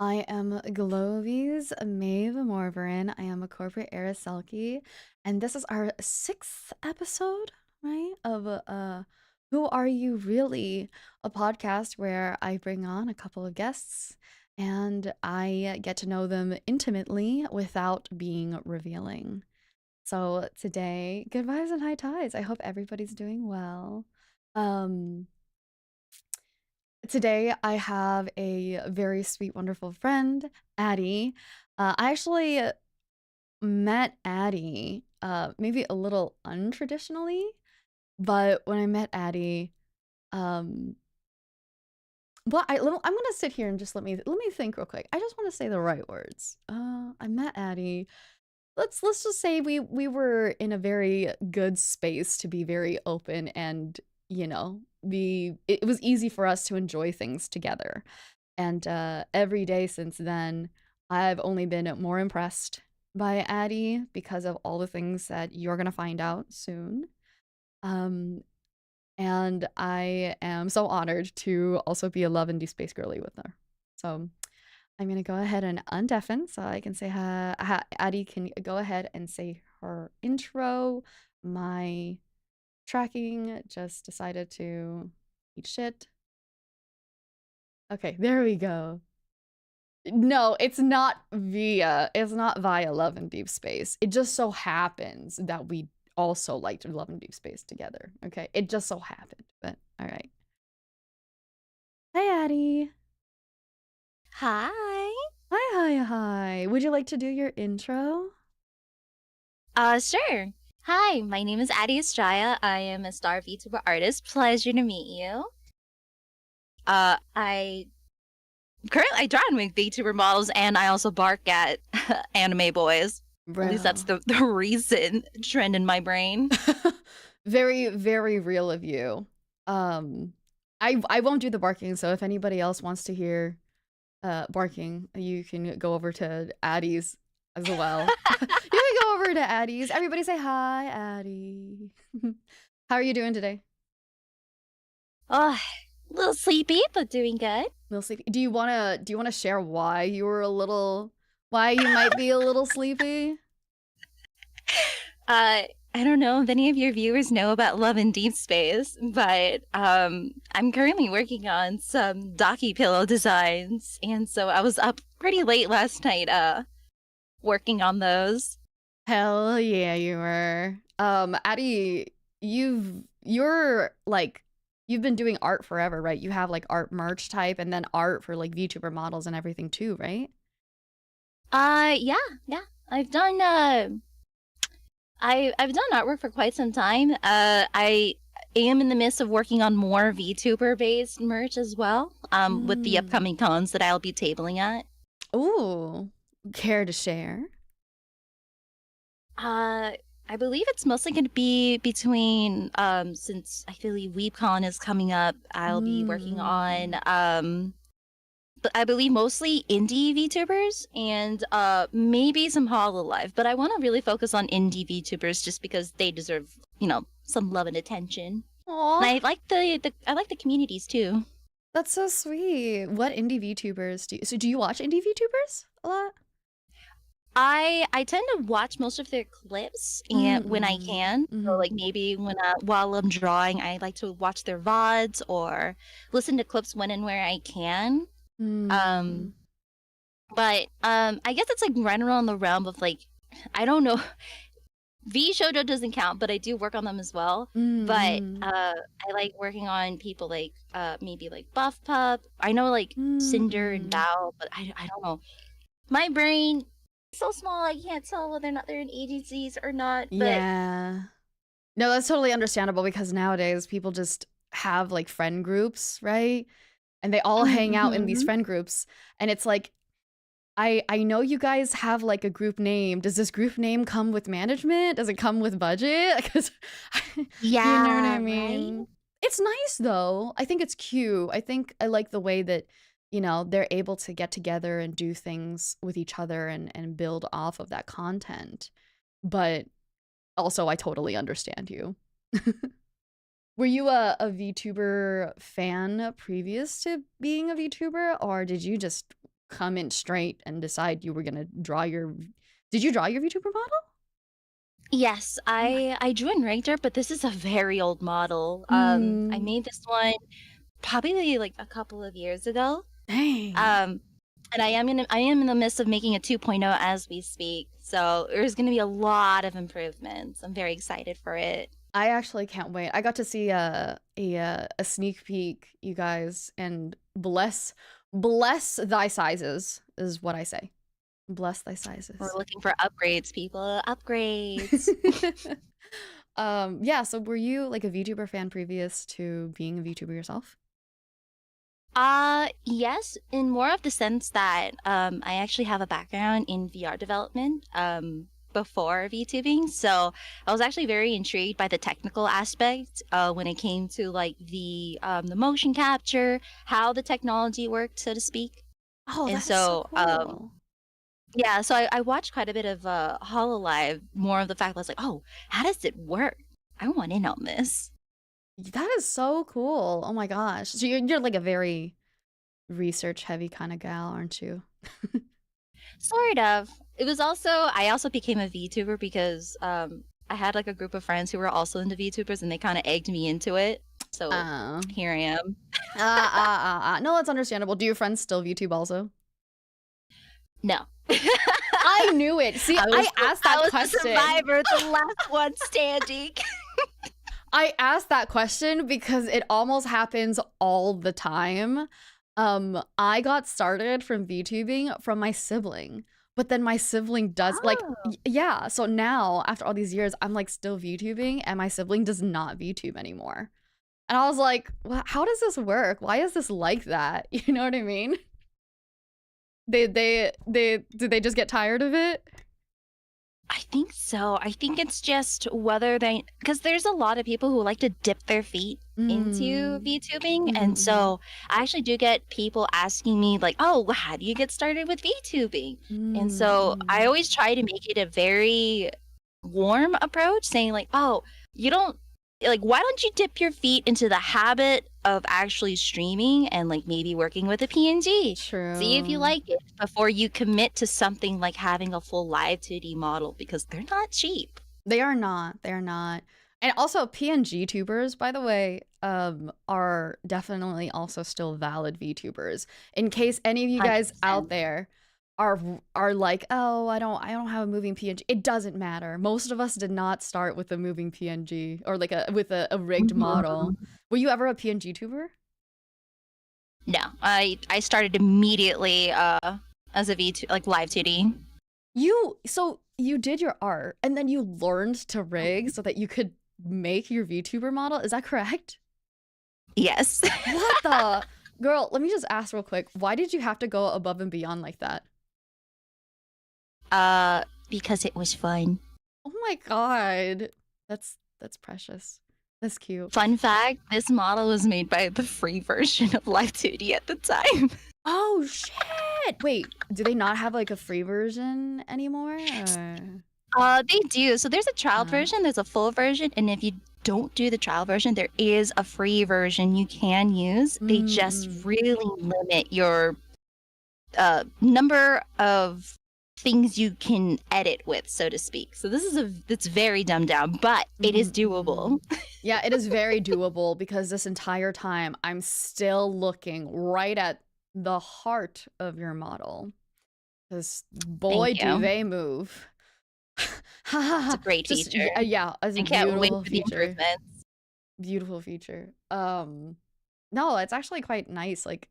I am Globie's Maeve Morveren. I am a corporate heiress Selkie, and this is our sixth episode, right? Of Who Are You Really? A podcast where I bring on a couple of guests and I get to know them intimately without being revealing. So today, good vibes and high tides. I hope everybody's doing well. Um, Today, I have a very sweet, wonderful friend, Addie. I actually met Addie maybe a little untraditionally, but when I met Addie, um, I'm gonna sit here and just let me think real quick. I just want to say the right words. I met Addie. Let's just say we were in a very good space to be very open and it was easy for us to enjoy things together. And every day since then, I've only been more impressed by Addie because of all the things that you're gonna find out soon. Um, and I am so honored to also be a love and deep space girly with her. So I'm gonna go ahead and undeafen so I can say hi. Addie can go ahead and say her intro. My tracking just decided to eat shit. Okay, there we go. No, it's not via Love and Deep Space. It just so happens that we also liked Love and Deep Space together. Okay, it just so happened, but all right. Hi, Addie. Hi. Hi. Would you like to do your intro? Sure. Hi, my name is Addie Estrella. I am a star VTuber artist. Pleasure to meet you. I currently draw and make VTuber models, and I also bark at anime boys. At least that's Bro. the recent trend in my brain. Very, very real of you. Um, I won't do the barking, so if anybody else wants to hear barking, you can go over to Addie's as well. You can go over to Addie's. Everybody say hi, Addie. How are you doing today? Oh, a little sleepy, but doing good. Little sleepy. Do you wanna share why you might be a little sleepy? I don't know if any of your viewers know about Love in Deep Space, but I'm currently working on some docky pillow designs, and so I was up pretty late last night working on those. Hell yeah, you were. Addie, you've been doing art forever, right? You have like art merch type and then art for like VTuber models and everything too, right? Yeah. I've done I've done artwork for quite some time. I am in the midst of working on more VTuber based merch as well. With the Mm. upcoming cons that I'll be tabling at. Ooh, care to share? Uh, I believe it's mostly going to be between since I believe WeebCon is coming up. I'll be working on Mm. but I believe mostly indie VTubers and maybe some Hololive. But I want to really focus on indie VTubers just because they deserve, some love and attention. And Aw, I like the communities too. that's so sweet. What indie VTubers do you watch indie VTubers a lot? I tend to watch most of their clips and when I can. So Mm-hmm. like maybe while I'm drawing, I like to watch their VODs or listen to clips when and where I can. Mm. Um, but I guess it's like right around the realm of like I don't know. V Shoujo doesn't count, but I do work on them as well. But Mm-hmm. I like working on people like maybe like Buff Pup. I know like Cinder and Mm-hmm. Bao, but I don't know. My brain so small I can't tell whether or not they're in agencies or not. But Yeah. No, that's totally understandable because nowadays people just have like friend groups, right? And they all hang out in these mm-hmm. friend groups. And it's like, I know you guys have like a group name. Does this group name come with management? Does it come with budget? Because you know what I Yeah, right. mean? It's nice though. I think it's cute. I think I like the way that, they're able to get together and do things with each other and build off of that content. But also, I totally understand you. Were you a VTuber fan previous to being a VTuber, or did you just come in straight and decide you were gonna draw your? Did you draw your VTuber model? Yes, Oh my. I drew and ranked her, but this is a very old model. I Mm, made this one probably like a couple of years ago. dang. Um, and I am in the midst of making a 2.0 as we speak. So there's gonna be a lot of improvements. I'm very excited for it. I actually can't wait. I got to see a sneak peek, you guys, and bless thy sizes is what I say. Bless thy We're sizes. looking for upgrades, people. Upgrades. Yeah, so were you like a VTuber fan previous to being a VTuber yourself? Yes, in more of the sense that I actually have a background in VR development before VTubing, so I was actually very intrigued by the technical aspect when it came to like the motion capture, how the technology worked, so to speak. Oh, And that is so so cool. yeah, so I watched quite a bit of Hololive, more of the fact that I was like, oh, how does it work? I want in on this. That is so cool. Oh my gosh. So you're like a very research heavy kind of gal, aren't you? Sort of. It was also I also became a VTuber because I had like a group of friends who were also into VTubers and they kind of egged me into it. So Uh, here I am. No, that's understandable. Do your friends still VTube also? No. I knew it. See, I asked I that was the question. survivor, the last one standing. I asked that question because it almost happens all the time. I got started from VTubing from my sibling, but then my sibling does like, Oh. yeah. So now after all these years, I'm like still VTubing, and my sibling does not VTube anymore. And I was like, well, how does this work? Why is this like that? You know what I mean? Did they just get tired of it? I think so. I think it's just whether they, because there's a lot of people who like to dip their feet into Mm. VTubing. And Mm-hmm. so I actually do get people asking me, like, oh, well, how do you get started with VTubing? And so I Mm-hmm. always try to make it a very warm approach, saying, like, oh, you don't, like, why don't you dip your feet into the habit of actually streaming and, like, maybe working with a PNG? See if you True. like it before you commit to something like having a full live 2D model because they're not cheap. They are not. They are not. And also PNG tubers, by the way, are definitely also still valid VTubers. In case any of you guys out 100%. there are like, oh, I don't have a moving PNG. It doesn't matter. Most of us did not start with a moving PNG or like a rigged model. Mhm. Were you ever a PNG tuber? No, I started immediately as a V2 like live 2D. So you did your art and then you learned to rig so that you could make your VTuber model. Is that correct? Yes. What the? Girl, let me just ask real quick. Why did you have to go above and beyond like that? Because it was fun. Oh my god. That's precious. That's cute. Fun fact, this model was made by the free version of Live 2D at the time. Oh shit. Wait, do they not have like a free version anymore? Or... They do. So there's a trial Uh, version, there's a full version, and if you don't do the trial version, there is a free version you can use. They just mm, really limit your number of things you can edit with, so to speak. So it's very dumbed down, but it is doable. Yeah, it is very doable because this entire time I'm still looking right at the heart of your model. Because boy, Thank do you. they move. It's a great Just feature. yeah, as a I can't wait beautiful for the feature. improvements. Beautiful feature. No, it's actually quite nice, like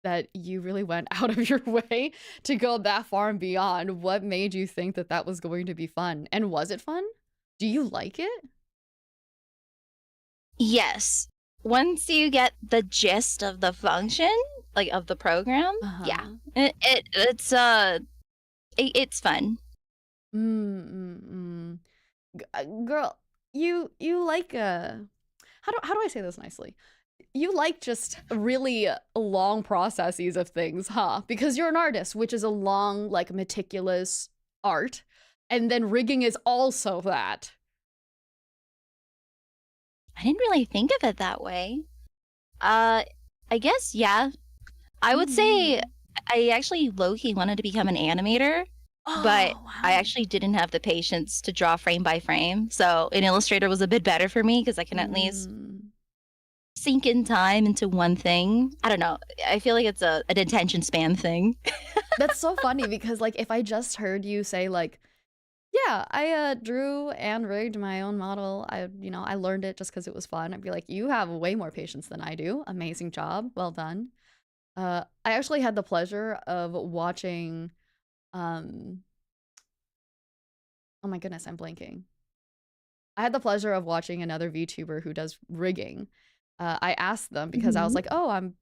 that you really went out of your way to go that far and beyond. What made you think that that was going to be fun? And was it fun? Do you like it? Yes. Once you get the gist of the function, like of the program, yeah. Uh-huh. It's fun. Mm. Girl, you like how do I say this nicely? You like just really long processes of things, huh? Because you're an artist, which is a long, like meticulous art, and then rigging is also that. I didn't really think of it that way. Uh I guess yeah. I would say Mm. I actually low-key wanted to become an animator, but Oh, I wow. actually didn't have the patience to draw frame by frame, so an illustrator was a bit better for me because I can at least Mm. sink in time into one thing. I don't know. I feel like it's an attention span thing. That's so funny because, like, if I just heard you say, like, "Yeah, I, drew and rigged my own model. I learned it just because it was fun." I'd be like, "You have way more patience than I do. Amazing job. Well done." I actually had the pleasure of watching, um oh my goodness, I'm blanking. I had the pleasure of watching another VTuber who does rigging. I asked them because I was Mhm. like, "Oh, I'm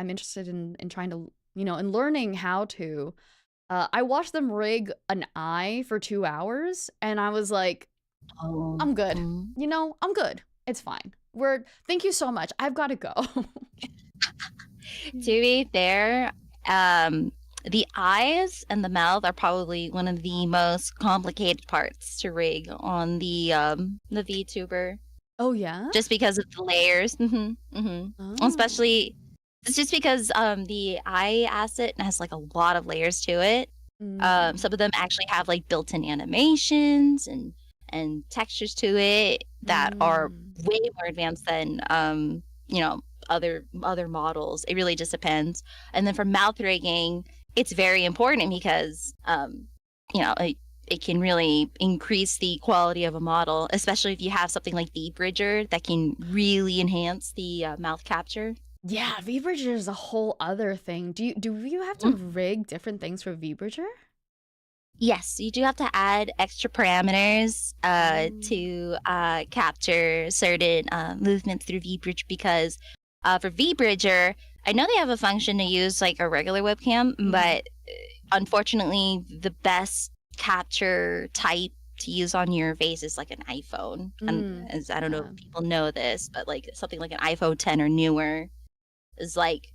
interested in trying to, in learning how to." I watched them rig an eye for 2 hours, and I was like, Oh, "I'm good. mm. I'm good. It's fine. Thank you so much. I've gotta go." To be fair, um, the eyes and the mouth are probably one of the most complicated parts to rig on the VTuber, Oh, yeah? just because of the layers. Oh. Especially, it's just because the eye asset has like a lot of layers to it. Mm. Some of them actually have like built-in animations and textures to it that are Mm. way more advanced than you know, other models. It really just depends. And then for mouth rigging, it's very important because it can really increase the quality of a model, especially if you have something like the bridger that can really enhance the mouth capture. Yeah, VBridger is a whole other thing. Do you have to rig different things for VBridger? Yes, you do have to add extra parameters Oh. to capture certain movements through VBridge because for VBridger, I know they have a function to use like a regular webcam, Mhm. but unfortunately, the best capture type to use on your face is like an iPhone. And Mm. as I don't know Yeah. if people know this, but like something like an iPhone 10 or newer is like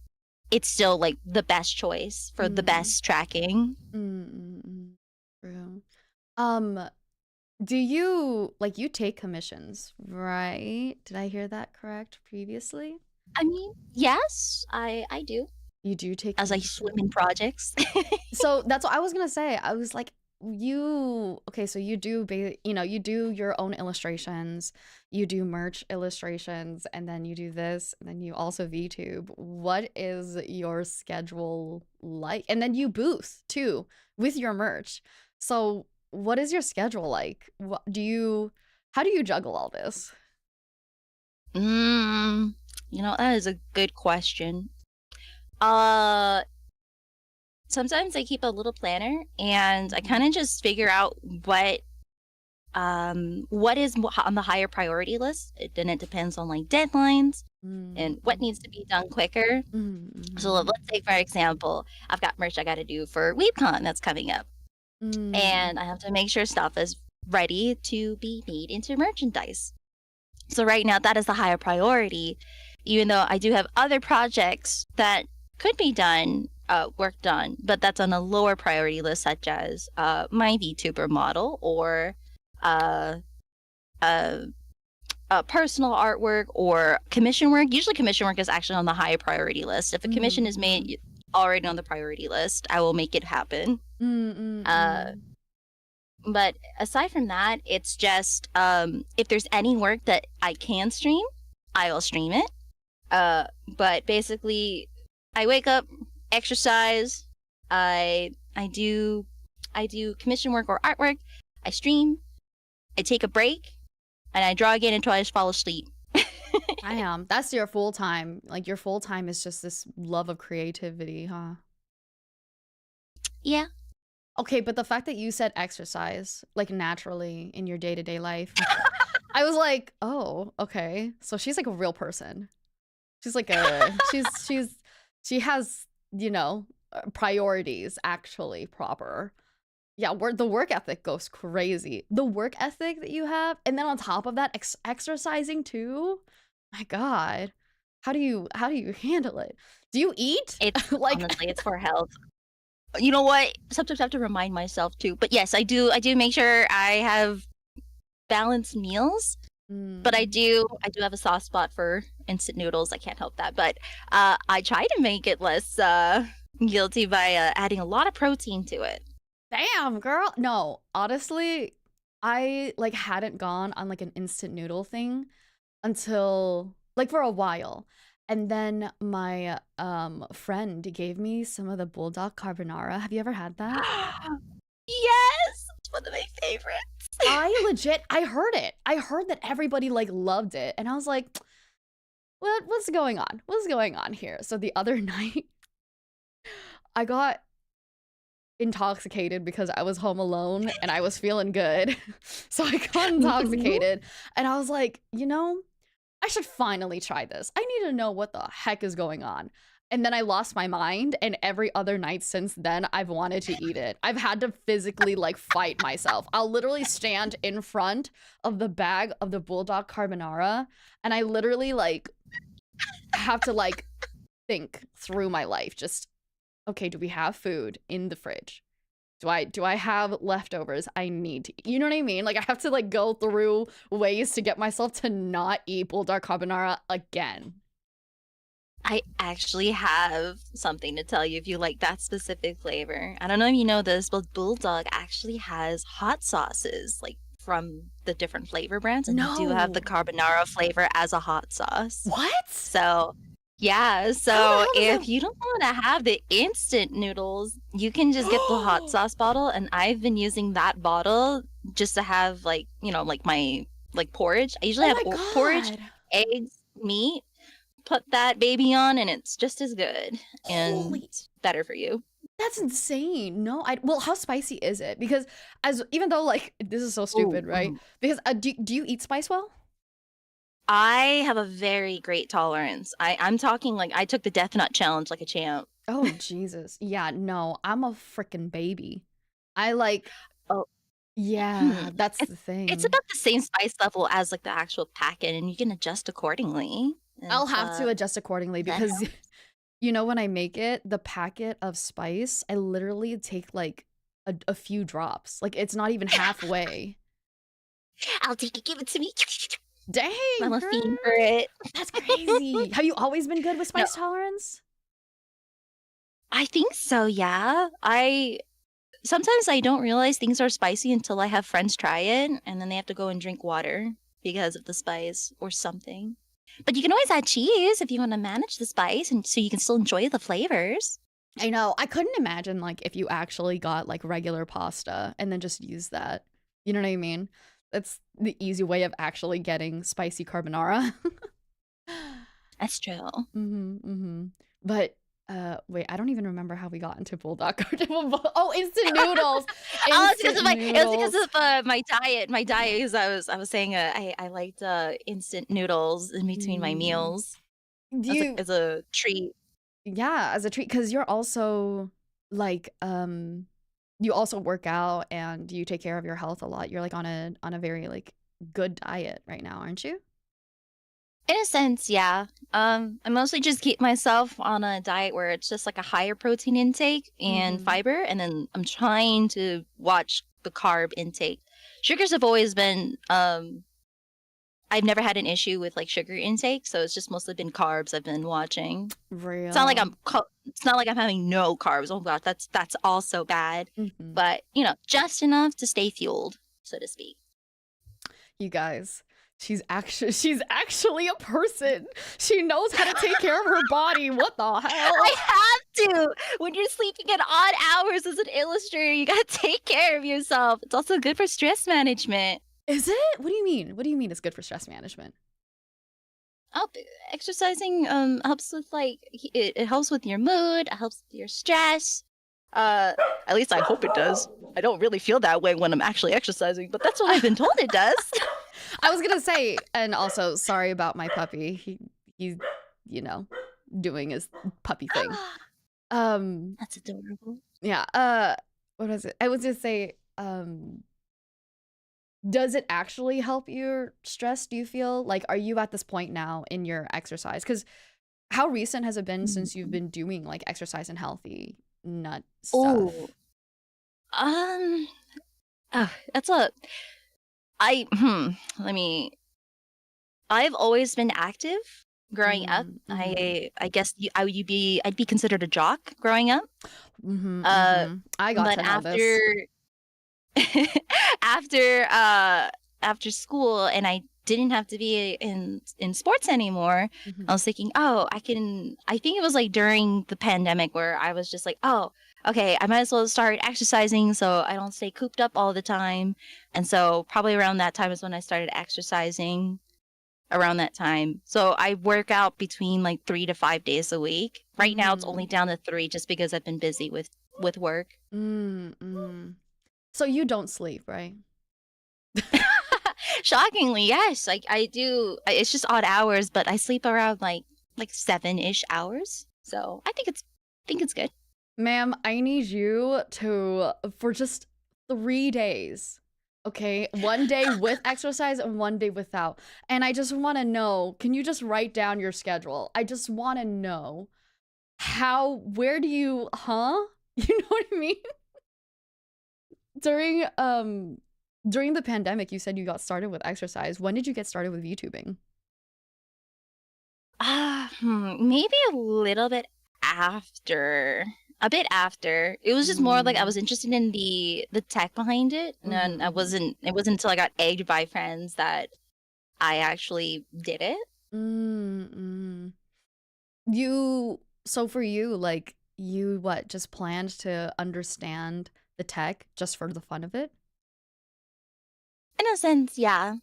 it's still like the best choice for the Mm. best tracking. Mm, mm, mm. True. Um, do you take commissions, right? Did I hear that correct previously? I mean, yes, I do, You do take as I swim commission. in projects. So that's what I was gonna say. I was like, okay, so you do your own illustrations, you do merch illustrations, and then you do this, and then you also VTube. What is your schedule like? And then you booth too with your merch. So what is your schedule like? How do you juggle all this? Mm, that is a good question. Uh, Sometimes I keep a little planner and I Mhm. kinda just figure out what is on the higher priority list. Then it depends on, like, deadlines and what Mm, needs to be done quicker. mhm, So mhm, let's say, for example, I've got merch I gotta do for WeebCon that's coming up, mm, and I have to make sure stuff is ready to be made into merchandise. So right now, that is the higher priority, even though I do have other projects that could be done, work done, but that's on a lower priority list, such as my VTuber model or uh, uh, personal artwork or commission work. Usually, commission work is actually on the higher priority list. If a commission mhm, is made mhm. already on the priority list, I will make it happen. Mm, mm, Uh, mm. but aside from that, it's just if there's any work that I can stream, I will stream it. But basically, I wake up, exercise, I do commission work or artwork, I stream, I take a break, and I draw again until I just fall asleep. I am. That's your full time. Like your full time is just this love of creativity, huh? Yeah. Okay, but the fact that you said exercise, like naturally in your day-to-day life, I was like, oh, okay. So she's like a real person. She's like she has, priorities actually proper. Yeah, the work ethic goes crazy. The work ethic that you have, and then on top of that, exercising too. My God, how do you handle it? Do you eat? It's Like, honestly, it's for health. You know what? Sometimes I have to remind myself too. But yes, I do make sure I have balanced meals. But I mm, do I do have a soft spot for instant noodles. I can't help that. But I try to make it less. Guilty by adding a lot of protein to it. Damn, girl. No, honestly, I like hadn't gone on like an instant noodle thing until like for a while. And then my friend gave me some of the bulldog carbonara. Have you ever had that? Yes, it's one of my favorites. I heard it. I heard that everybody like loved it. And I was like, what's going on? What's going on here? So the other night I got intoxicated because I was home alone and I was feeling good. So I got intoxicated and I was like, I should finally try this. I need to know what the heck is going on. And then I lost my mind, and every other night since then, I've wanted to eat it. I've had to physically like fight myself. I'll literally stand in front of the bag of the bulldog carbonara, and I literally like have to like think through my life. Just, okay, do we have food in the fridge? Do I have leftovers I need to eat? You know what I mean? Like I have to like go through ways to get myself to not eat bulldog carbonara again. I actually have something to tell you if you like that specific flavor. I don't know if you know this, but Bulldog actually has hot sauces, like from the different flavor brands, and they do have the No. carbonara flavor as a hot sauce. What? So, yeah, How the so hell does if that? you don't want to have the instant noodles, you can just get the hot sauce bottle, and I've been using that bottle just to have like, like my like porridge. I usually Oh have my porridge, god. eggs, meat, put that baby on and it's just as good and Holy, better for you. that's insane. No, well, how spicy is it? Because as even though like this is so Oh, stupid, right? Because do you eat spice well? I have a very great tolerance. I'm talking like I took the Death Nut challenge like a champ. Oh Jesus. Yeah, no, I'm a freaking baby. I like, Oh, yeah, that's it's the it's thing. about the same spice level as like the actual packet, and you can adjust accordingly. I'll It's have to adjust accordingly that because when I make it, the packet of spice, I literally take like a few drops. Like it's not even halfway. I'll take it. Give it to me. Dang, I'm a girl. fiend for it. That's crazy. Have you always been good with No, spice tolerance? I think so. Yeah, I sometimes I don't realize things are spicy until I have friends try it, and then they have to go and drink water because of the spice or something. But you can always add cheese if you want to manage the spice, and so you can still enjoy the flavors. I know. I couldn't imagine like if you actually got like regular pasta and then just use that. You know what I mean? That's the easy way of actually getting spicy carbonara. That's true. But wait, I don't even remember how we got into bulldog carbonara. Oh, instant noodles. Oh, it's because Instant of my it was because noodles. of my diet. My diet is I was saying I liked instant noodles in between my Mm. meals Do you as a treat. Yeah, as a treat, because you're also like you also work out and you take care of your health a lot. You're like on a very like good diet right now, aren't you? In a sense, yeah. I mostly just keep myself on a diet where it's just like a higher protein intake and Mm-hmm. fiber, and then I'm trying to watch the carb intake. Sugars have always been I've never had an issue with like sugar intake, so it's just mostly been carbs I've been watching. Real. It's not like I'm having no carbs. Oh gosh, that's also bad. Mm-hmm. But, just enough to stay fueled, so to speak. You guys, she's actually a person. She knows how to take care of her body. What the I hell? have to. When you're sleeping at odd hours as an illustrator, you gotta take care of yourself. It's also good for stress management. Is it? What do you mean? What do you mean it's good for stress management? Oh, exercising helps with it helps with your mood, it helps with your stress. At least I hope it does. I don't really feel that way when I'm actually exercising, but that's what I've been told it does. I was gonna say, and also sorry about my puppy. He's you know doing his puppy thing. Um, That's adorable. yeah. What was it? I was gonna say, does it actually help your stress? Do you feel like are you at this point now in your exercise? Because how recent has it been since you've Mhm. been doing like exercise and healthy nut Oh, stuff? um, that's a I let me. I've always been active, growing up. Mm, mhm. I guess I'd be considered a jock growing up. Mhm, Uh, mhm. I got but to know this. after after after school and I didn't have to be in sports anymore, I Mhm. was thinking, oh, I think it was like during the pandemic where I was just like, oh, okay, I might as well start exercising so I don't stay cooped up all the time. And so probably around that time is when I started exercising around that time. So I work out between like 3 to 5 days a week. Right now it's only Mm. down to three just because I've been busy with work. Mm, mm. So you don't sleep, right? Shockingly, yes. Like I do. It's just odd hours, but I sleep around like 7-ish hours. So I think it's good. Ma'am, I need you to for just 3 days. Okay, 1 day with exercise and 1 day without. And I just want to know, can you just write down your schedule? I just want to know where do you, huh? You know what I mean? During during the pandemic, you said you got started with exercise. When did you get started with YouTubing? Maybe a little bit after. A bit after. It was just more like I Mm, was interested in the tech behind it, and mhm, then mhm. it wasn't until I got egged by friends that I actually did it. Mm, mm. So for you, like, you what, just planned to understand the tech just for the fun of it? In a sense, yeah.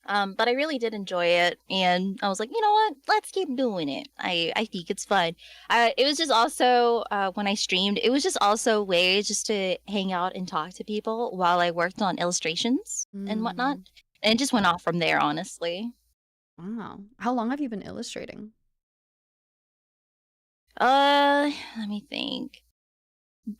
But I really did enjoy it, and I was like, you know what? Let's keep doing it. I think it's fun. It was just also when I streamed, it was just also a way just to hang out and talk to people while I worked on illustrations and whatnot, Mm, and it just went off from there, honestly. wow. How long have you been illustrating? Let me think.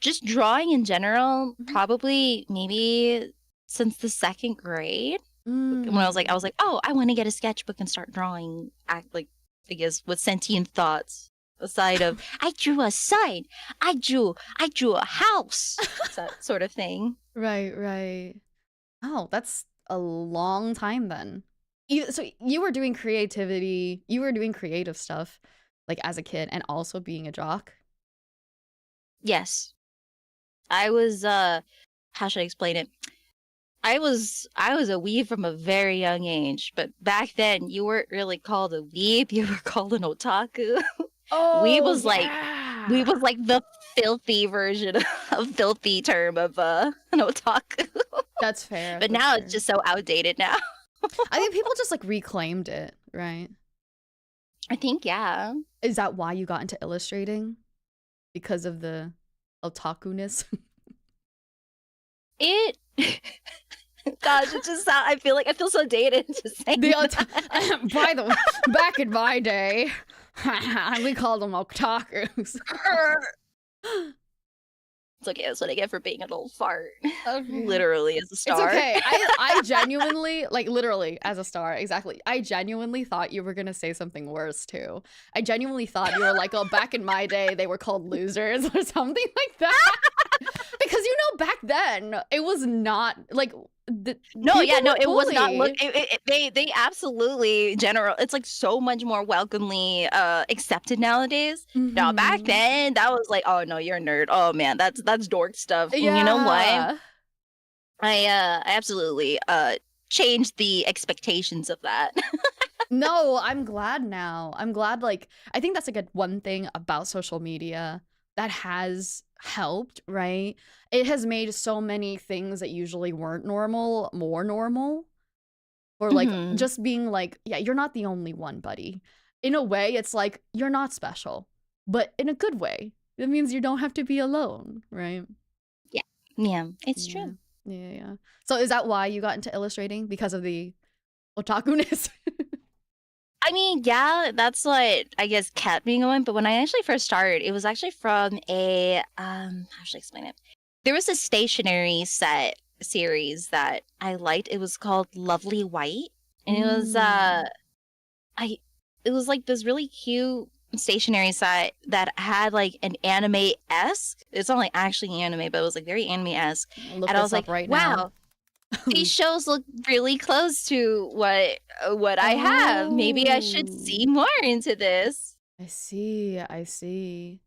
Just drawing in general, Mhm. probably maybe since the second grade. When I Mm. was like, "Oh, I wanna get a sketchbook and start drawing," act like, I guess, with sentient thoughts aside of, "I drew a sign. I drew a house." It's that sort of thing. Right, right. Oh, that's a long time then. So you were doing creativity, you were doing creative stuff like as a kid and also being a jock? Yes. I was, how should I explain it? I was a weeb from a very young age, but back then, you weren't really called a weeb, you were called an otaku. Weeb Oh, was like yeah. weeb was like the filthy version of filthy term of, an otaku. That's fair. But That's now it's fair. just so outdated now. I think people just like reclaimed it, right? I think, yeah. Is that why you got into illustrating? Because of the otaku-ness? It gosh, it just sound I feel so dated just The saying that. by the way, back in my day, we called them otakus. It's okay, that's what I get for being an old fart. Okay. Literally as a It's star. okay. I genuinely, like literally as a star, exactly. I genuinely thought you were gonna say something worse too. I genuinely thought you were like, oh, back in my day, they were called losers or something like that. Because back then it was not like No, people yeah, no, were it was not look bullied. they absolutely general it's, like, so much more welcomely, accepted nowadays. Now, back Hmm. then, that was like, "Oh, no, you're a nerd. Oh, man, that's dork stuff." And you know what? Yeah. I absolutely, changed the expectations of that. No, I'm glad now. I'm glad, like, I think that's like a one thing about social media that has helped, right? It has made so many things that usually weren't normal more normal. Or like Mhm. just being like, yeah, you're not the only one, buddy. In a way, it's like you're not special, but in a good way. It means you don't have to be alone, right? Yeah. Yeah, it's Yeah. true. Yeah, yeah. So is that why you got into illustrating? Because of the otaku-ness? I mean, yeah, that's what I guess kept me going, but when I actually first started, it was actually from a, how should I explain it? There was a stationery set series that I liked. It was called Lovely White, and Mm. I it was like this really cute stationery set that had like an anime-esque. It's not like actually anime, but it was like very anime-esque. Look And I this was up like, right now. wow, these shows look really close to what I have. Maybe I should Oh, see more into this. I see. I see.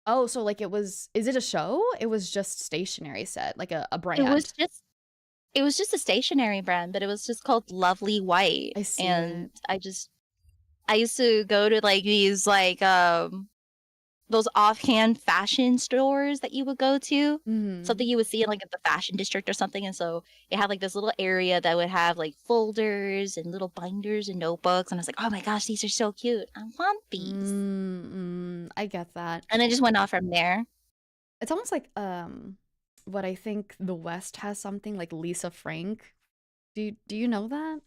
Oh, so like is it a show? It was just stationery set, like a It was brand. just it was just a stationery brand, but it was just called Lovely White, I see and it. I used to go to, like, these, like, those offhand fashion stores that you would go to, Hmm. something you would see in, like, the fashion district or something, and so it had, like, this little area that would have, like, folders and little binders and notebooks, and I was like, "Oh my gosh, these are so cute. I want these." I get that. And I just went off from there. It's almost like what I think the West has something like Lisa Frank. Do you know that?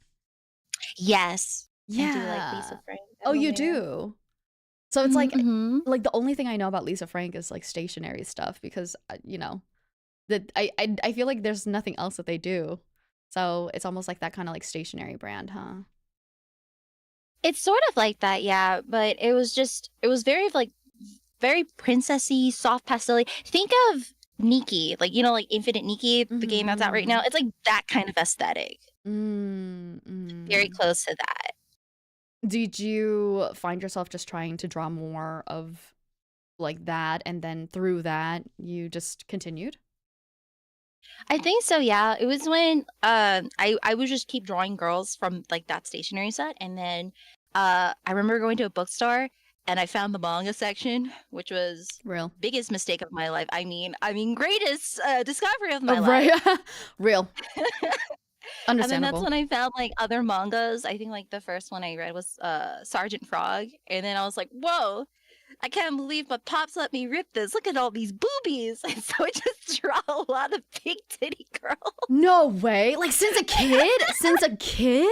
Yes, I do like Lisa Yeah. Frank. Oh, I'm you aware. do. So it's Mhm, mhm. like the only thing I know about Lisa Frank is like stationary stuff because that I feel like there's nothing else that they do. So it's almost like that kind of like stationary brand, huh? It's sort of like that, yeah, but it was very, like, very princessy, soft pastel think of Nikki, like, like Infinite Nikki, the game that's out right Mm-hmm. now. It's like that kind of aesthetic. Very Mm-hmm. close to that. Did you find yourself just trying to draw more of like that and then through that you just continued? I think so, yeah. It was when I would just keep drawing girls from like that stationery set, and then I remember going to a bookstore and I found the manga section, which was Real. biggest mistake of my life. I mean greatest discovery of Oh, my right. life. Real. And then that's Understandable. when I found like other mangas. I think like the first one I read was Sergeant Frog, and then I was like, "Whoa, I can't believe my pops let me rip this. Look at all these boobies." And so I just draw a lot of big titty girls. No way. Like since a kid? Since a kid?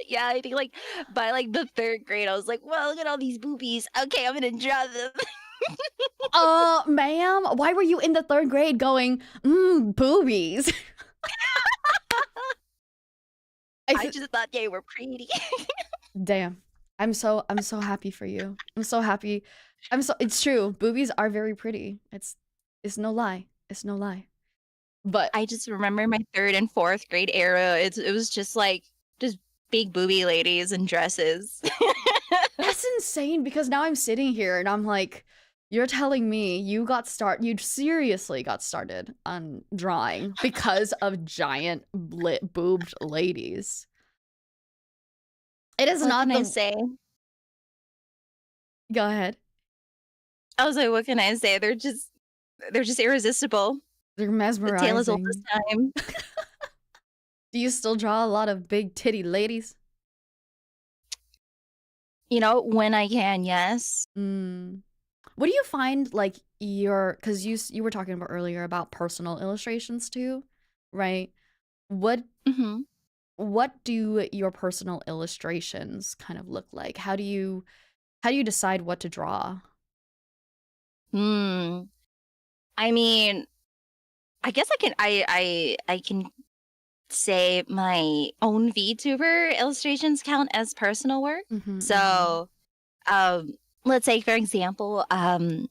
Yeah, I think like by like the third grade, I was like, "Well, look at all these boobies. Okay, I'm gonna draw them." Ma'am, why were you in the third grade going, boobies? I I th- just thought they were pretty. Damn. I'm so happy for you. I'm so happy. It's true. Boobies are very pretty. It's no lie. It's no lie. But I just remember my third and fourth grade era. It was just like just big booby ladies in dresses. that's insane because now I'm sitting here and I'm like, you're telling me you seriously got started on drawing because of giant boobed ladies. It is What not can I the say? Go ahead. I was like, what can I say? They're just irresistible. They're The tale as old as mesmerizing. time. Do you still draw a lot of big titty ladies? When I can, yes. Mm. What do you find like cuz you were talking about earlier about personal illustrations too, right? What Mhm. what do your personal illustrations kind of look like? How do you decide what to draw? Hmm. I mean, I guess I can say my own VTuber illustrations count as personal work. Mhm, mhm. So, um, let's say for example, on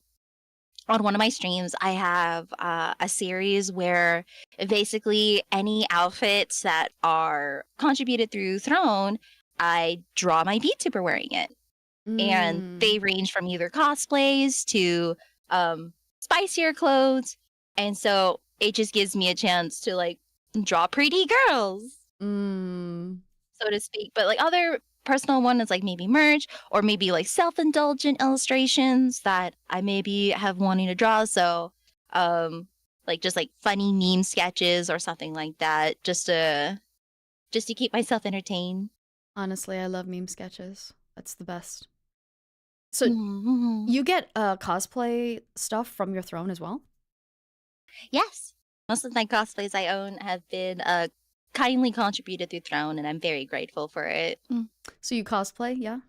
one of my streams, I have a series where basically any outfits that are contributed through Throne, I draw my VTuber wearing it. And Mm. they range from either cosplays to spicier clothes. And so it just gives me a chance to like draw pretty girls, Mm. so to speak. But like other personal one is like maybe merch or maybe like self-indulgent illustrations that I maybe have wanting to draw. So um like just like funny meme sketches or something like that, just to keep myself entertained. Honestly, I love meme sketches. That's the best. So, Mhm. you get cosplay stuff from your throne as well? Yes. Most of my cosplays I own have been kindly contributed through Throne, and I'm very grateful for it. So you cosplay, yeah?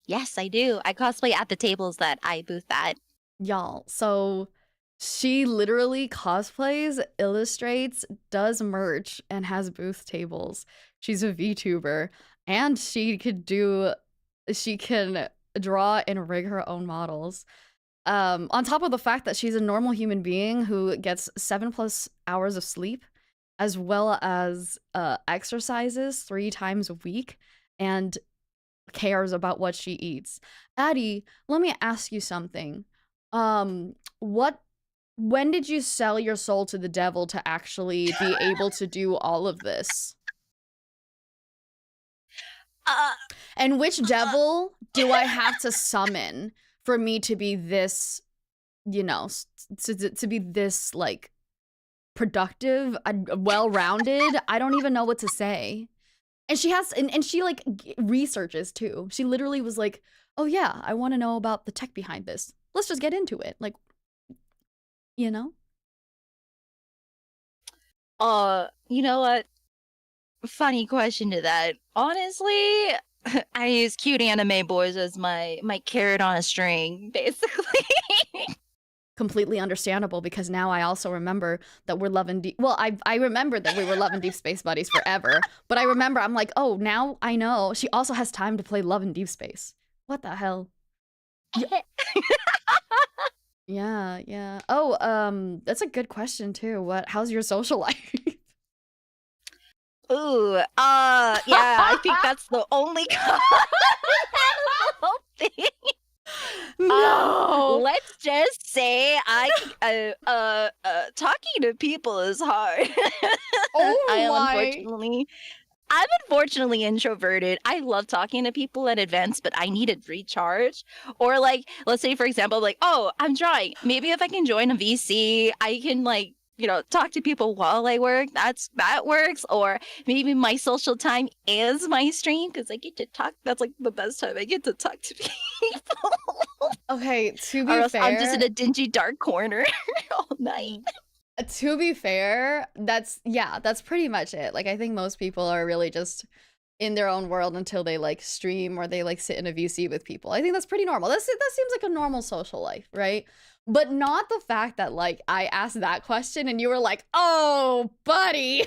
Yes, I do. I cosplay at the tables that I booth at. Y'all, so she literally cosplays, illustrates, does merch, and has booth tables. She's a VTuber, and she can draw and rig her own models. On top of the fact that she's a normal human being who gets 7+ hours of sleep, as well as exercises 3 times a week, and cares about what she eats. Addie, let me ask you something. What when did you sell your soul to the devil to actually be able to do all of this? Uh, And which devil do I have to summon for me to be this, you know, to be this like productive, well-rounded? I don't even know what to say. And she has, and she like researches too. She literally was like, oh yeah, I want to know about the tech behind this. Let's just get into it. Like, you know? you know what? Funny question to that. Honestly, I use cute anime boys as my carrot on a string, basically. Completely understandable, because now I also remember that we're loving deep. Well, I remember that we were loving Deep Space buddies forever, but I remember I'm like, oh, now I know she also has time to play Love in Deep Space. What the hell? Yeah, yeah. Oh, that's a good question too. How's your social life? Ooh, yeah, I think that's the only whole thing. No. Let's just say talking to people is hard. Oh I my. I'm unfortunately introverted. I love talking to people in advance, but I needed recharge. Or like, let's say for example, like, oh, I'm drawing. Maybe if I can join a VC, I can like, talk to people while I work. That works. Or maybe my social time is my stream because I get to talk. That's like the best time I get to talk to people. Okay, to Or be else I'm just in fair, a dingy dark corner all night. to be fair, that's pretty much it. Like I think most people are really just in their own world until they like stream or they like sit in a VC with people. I think that's pretty normal. That seems like a normal social life, right? But not the fact that like I asked that question and you were like, "Oh, buddy."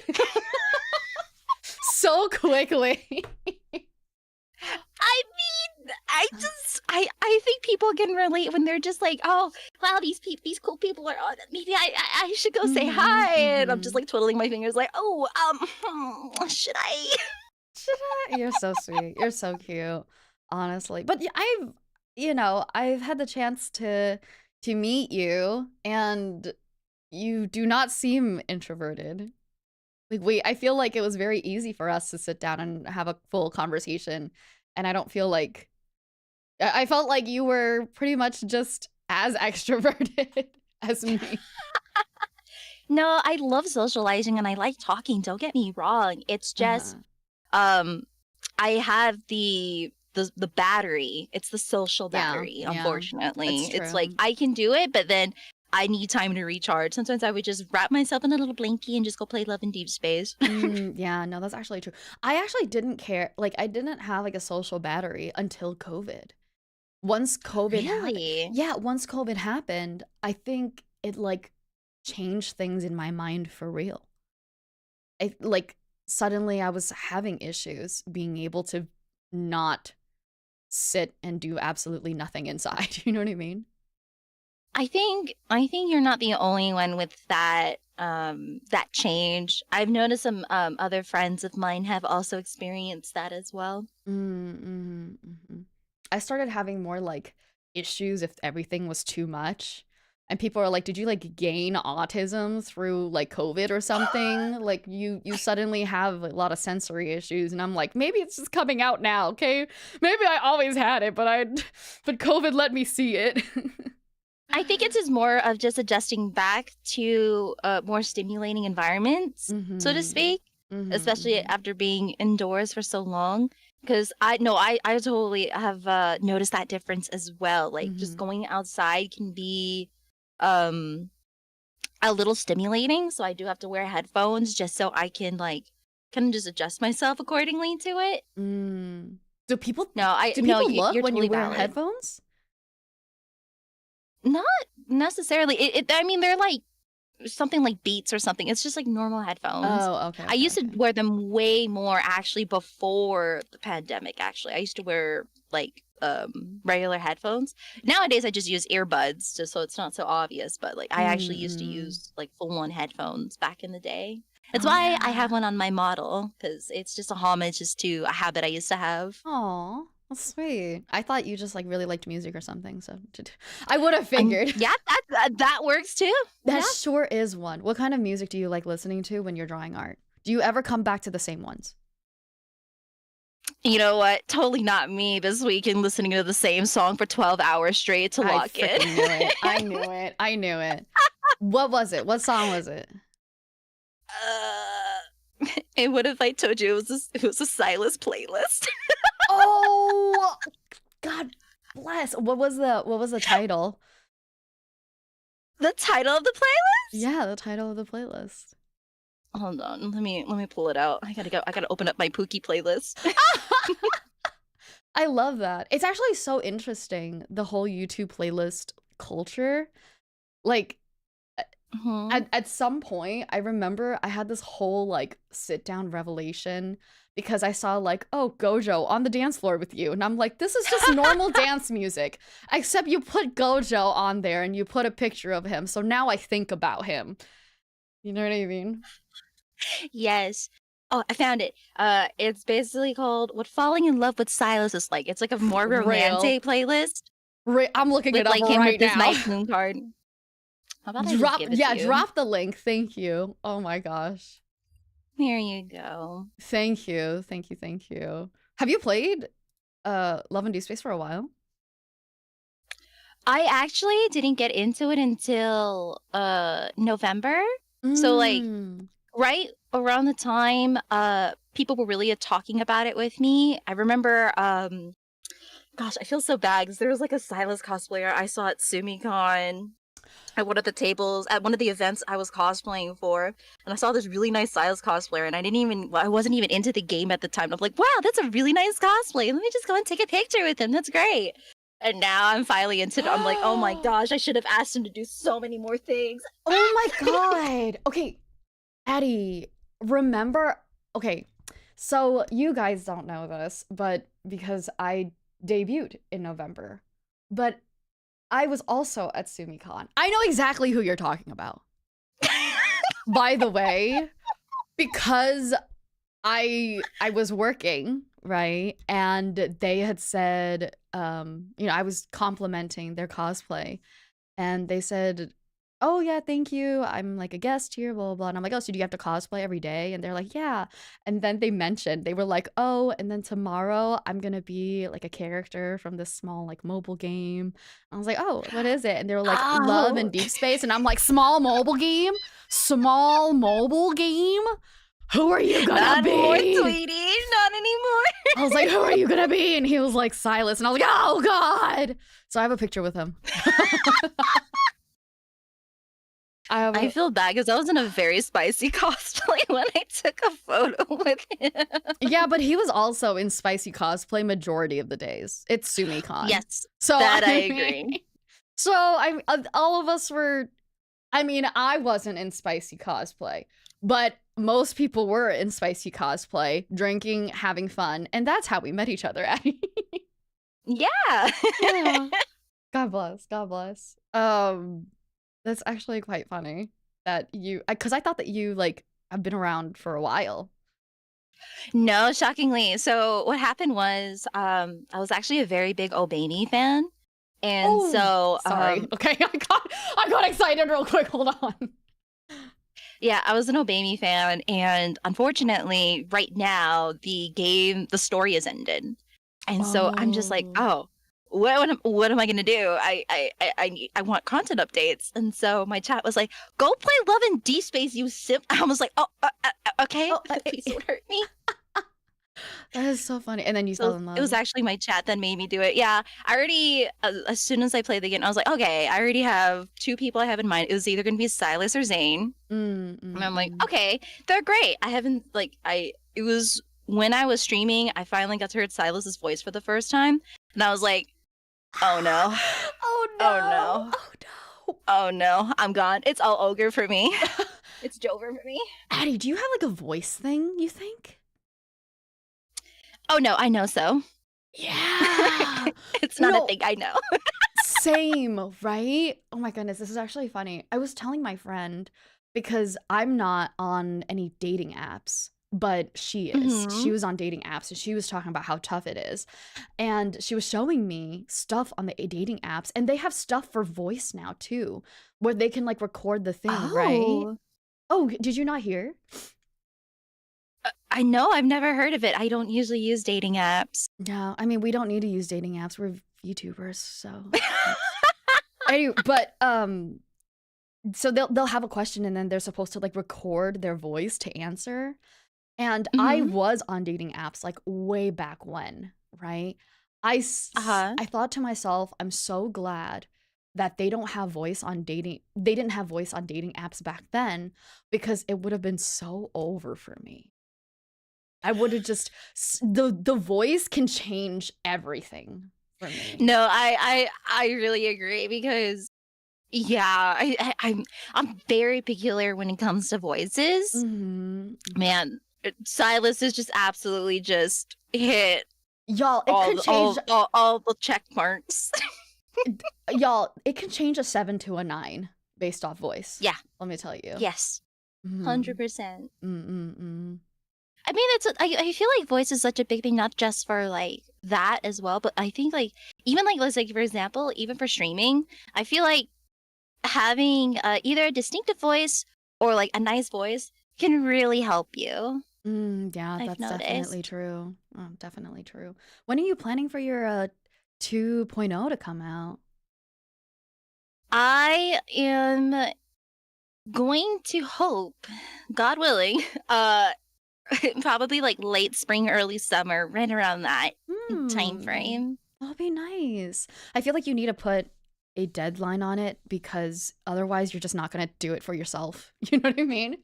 So quickly. I mean, I think people can relate when they're just like, oh, wow, these cool people are on. Maybe I should go say hi, and I'm just like twiddling my fingers, like, oh, should I? Should I? You're so sweet. You're so cute, honestly. But I've had the chance to meet you, and you do not seem introverted. Like I feel like it was very easy for us to sit down and have a full conversation, and I don't feel like I felt like you were pretty much just as extroverted as me. No, I love socializing and I like talking. Don't get me wrong. It's just, Uh-huh. um, I have the battery. It's the social Yeah, battery, yeah, unfortunately. that's It's like true. I can do it, but then I need time to recharge. Sometimes I would just wrap myself in a little blankie and just go play Love in Deep Space. Yeah, no, that's actually true. I actually didn't care. Like, I didn't have like a social battery until COVID. Once COVID happened, Really? yeah, once COVID happened, I think it like changed things in my mind for real. I like suddenly I was having issues being able to not sit and do absolutely nothing inside. You know what I mean? I think you're not the only one with that change. I've noticed some other friends of mine have also experienced that as well. I started having more like issues if everything was too much. And people are like, "Did you like gain autism through like COVID or something? Like you suddenly have a lot of sensory issues." And I'm like, "Maybe it's just coming out now, okay? Maybe I always had it, but COVID let me see it." I think it's just more of just adjusting back to more stimulating environments, so to Mhm. speak, especially Mhm. after being indoors for so long. Because I know I totally have noticed that difference as well. Like just Mhm. going outside can be um, a little stimulating, so I do have to wear headphones just so I can like kind of just adjust myself accordingly to it. Mm. Do people No, I do no, people look you're when you totally wear valid. headphones? Not necessarily. I mean, they're like something like Beats or something. It's just like normal headphones. Oh, okay, I okay, used to okay. wear them way more actually before the pandemic. Actually, I used to wear like regular headphones. Nowadays I just use earbuds just so it's not so obvious, but like I actually used to Mm-mm. use like full-on headphones back in the day. That's Oh why I have yeah. one on my model, because it's just a homage just to a habit I used to have. Oh, that's sweet. I thought you just like really liked music or something, so I would have figured. Yeah, that works too. That Yeah. sure is one. What kind of music do you like listening to when you're drawing art? Do you ever come back to the same ones? You know what? Totally not me this weekend listening to the same song for 12 hours straight to I lock in. freaking knew it. I knew it. I knew it. What was it? What song was it? And what if I told you it was a Silas playlist? Oh, God bless. What was the title? The title of the playlist? Yeah, the title of the playlist. Hold on, let me pull it out. I gotta open up my Pookie playlist. I love that. It's actually so interesting, the whole YouTube playlist culture. Like at some point, I remember I had this whole like sit down revelation because I saw like, oh, Gojo on the dance floor with you. And I'm like, this is just normal dance music, except you put Gojo on there and you put a picture of him. So now I think about him. You know what I mean? Yes. Oh, I found it. It's basically called "What Falling in Love with Silas Is Like." It's like a more Real. romantic playlist I'm looking with it up like him right with his now. Night card. How about I just Drop, give it yeah, to you? drop the link. Thank you. Oh my gosh. There you go. Thank you. Thank you. Thank you. Have you played Love and Deep Space for a while? I actually didn't get into it until November. So like right around the time people were really talking about it with me. I remember gosh, I feel so bad because there was like a Silas cosplayer I saw at SumiCon at one of the tables at one of the events I was cosplaying for, and I saw this really nice Silas cosplayer, and I wasn't even into the game at the time. I'm like, wow, that's a really nice cosplay. Let me just go and take a picture with him. That's great. And now I'm finally into it. I'm like, oh my gosh, I should have asked him to do so many more things. Oh my god. Okay, Addie, remember? Okay, so you guys don't know this, but because I debuted in November, but I was also at SumiCon. I know exactly who you're talking about. By the way, because I was working, right? And they had said, I was complimenting their cosplay, and they said, oh yeah, thank you, I'm like a guest here, blah blah blah. And I'm like, oh, so do you have to cosplay every day? And they're like, yeah. And then they were like, oh, and then tomorrow I'm gonna be like a character from this small like mobile game. I was like, oh, what is it? And they were like, Love and Deep Space. And I'm like, small mobile game? Who are you gonna Not be? anymore, sweetie. Not anymore. I was like, who are you gonna be? And he was like, Silas. And I was like, oh god. So I have a picture with him. I feel bad because I was in a very spicy cosplay when I took a photo with him. Yeah, but he was also in spicy cosplay majority of the days. It's SumiCon. Yes, so that I agree. So all of us were. I mean, I wasn't in spicy cosplay, but most people were in spicy cosplay, drinking, having fun, and that's how we met each other. Addie. Yeah. Yeah. God bless. God bless. That's actually quite funny that because I thought that you like have been around for a while. No, shockingly. So what happened was, I was actually a very big Obani fan, and so sorry. Okay, I got excited real quick. Hold on. Yeah, I was an Obani fan, and unfortunately, right now the story has ended, and so I'm just like, oh, what am I gonna do? I want content updates, and so my chat was like, go play Love and Deep Space, you simp. I was like, okay, please don't hurt me. That is so funny. And then you fell in love. It was actually my chat that made me do it. Yeah, I already as soon as I played the game, I was like, okay, I already have 2 people I have in mind. It was either gonna be Silas or Zane, and I'm like, okay, they're great. I haven't it was when I was streaming, I finally got to hear Silas's voice for the first time, and I was like, oh no. Oh no. Oh no. Oh no. Oh no. I'm gone. It's all ogre for me. It's Jover for me. Addie, do you have like a voice thing, you think? Oh no, I know so. Yeah. It's not a No, thing, I know. same, right? Oh my goodness, this is actually funny. I was telling my friend because I'm not on any dating apps, but she is. She Mhm. was on dating apps and she was talking about how tough it is. And she was showing me stuff on the dating apps, and they have stuff for voice now too, where they can like record the thing, right? Oh. Oh, did you not hear? I know, I've never heard of it. I don't usually use dating apps. No, I mean, we don't need to use dating apps. We're YouTubers, so it's anyway, but so they'll have a question and then they're supposed to like record their voice to answer. And I Mhm. was on dating apps like way back when, right? Uh-huh. I thought to myself, I'm so glad that they don't have voice on dating. They didn't have voice on dating apps back then because it would have been so over for me. I would have just the voice can change everything for me. No, I really agree because yeah, I'm very peculiar when it comes to voices. Mhm. Man, Silas is just absolutely just hit Y'all, it could change. all the check marks. Y'all, it can change a 7 to a 9 based off voice. Yeah. Let me tell you. Yes. Mm. 100%. Mm. I mean, I feel like voice is such a big thing, not just for like that as well, but I think like even like let's like for example, even for streaming, I feel like having either a distinctive voice or like a nice voice can really help you. Yeah, I've that's definitely noticed. true. Oh, definitely true. When are you planning for your 2.0 to come out? I am going to hope, God willing, probably like late spring, early summer, right around that time Hmm. frame. That'll be nice. I feel like you need to put a deadline on it because otherwise you're just not gonna do it for yourself. You know what I mean?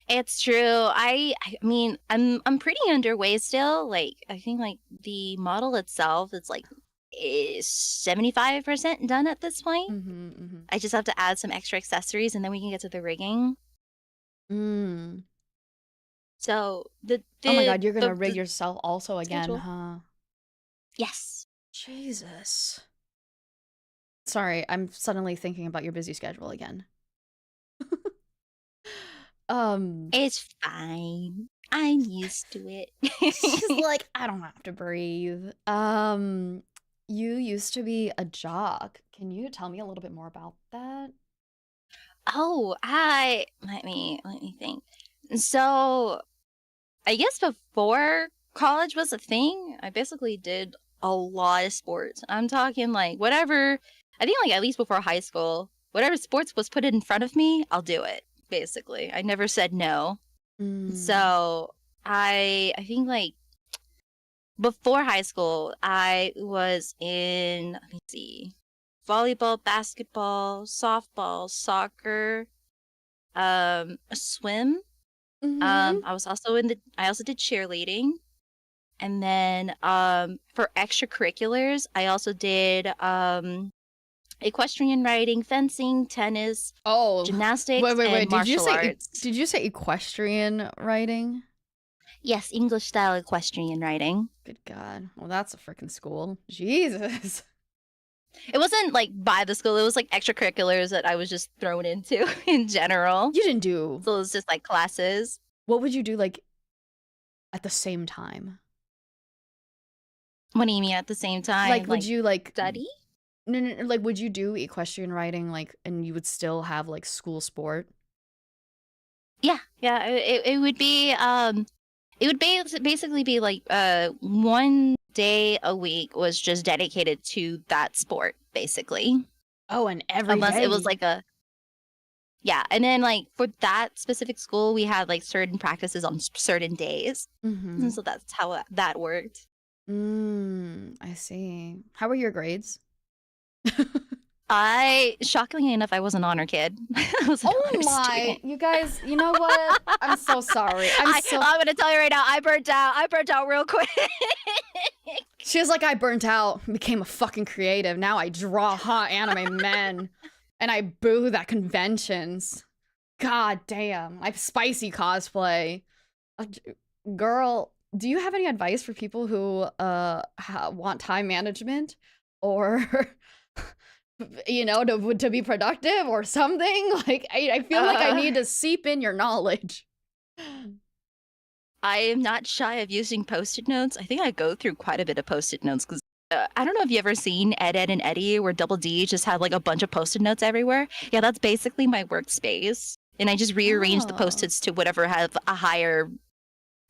It's true. I mean, I'm pretty underway still. Like I think like the model itself is like is 75% done at this point. Mm-hmm. I just have to add some extra accessories and then we can get to the rigging. Mm. So Oh my God, you're gonna rig the yourself also again, schedule. huh? Yes. Jesus. Sorry, I'm suddenly thinking about your busy schedule again. Um, It's fine. I'm used to she's it. like, I don't have to breathe. You used to be a jock. Can you tell me a little bit more about that? Oh, I let me think. So, I guess before college was a thing, I basically did a lot of sports. I'm talking like whatever, I think like at least before high school, whatever sports was put in front of me, I'll do it, basically. I never said no. Mm. So, I think like before high school, I was in, let me see, volleyball, basketball, softball, soccer, swim. Mm-hmm. I was also I also did cheerleading. And then for extracurriculars, I also did equestrian riding, fencing, tennis, Oh, gymnastics, and martial arts. did you say equestrian riding? Yes, English style equestrian riding. Good God. Well, that's a freaking school. Jesus. It wasn't like by the school, it was like extracurriculars that I was just thrown into in general. You didn't do. So it was just like classes. What would you do like at the same time? What do you mean at the same time? Like, would Like you like study? no, like would you do equestrian riding like and you would still have like school sport? Yeah, yeah. It would be it would basically be like one day a week was just dedicated to that sport, basically. Oh, and every Unless it was day. like a yeah, and then like for that specific school, we had like certain practices on certain days, and Mm-hmm. so that's how that worked. I see. How were your grades? I shockingly enough, I was an honor kid. I was an Oh honor my, student. you guys, you know what? I'm so sorry. I'm gonna tell you right now, I burnt out. I burnt out real quick. She was like, I burnt out, became a fucking creative. Now I draw hot anime men and I boo at conventions. God damn. I spicy cosplay. Uh, Girl, do you have any advice for people who want time management or to be productive or something? Like I feel like I Uh, need to seep in your knowledge. I am not shy of using Post-it notes. I think I go through quite a bit of Post-it notes because I don't know if you ever seen Ed, Ed, and Eddie where Double D just had like a bunch of Post-it notes everywhere. Yeah, that's basically my workspace. And I just rearrange the Oh. Post-its to whatever have a higher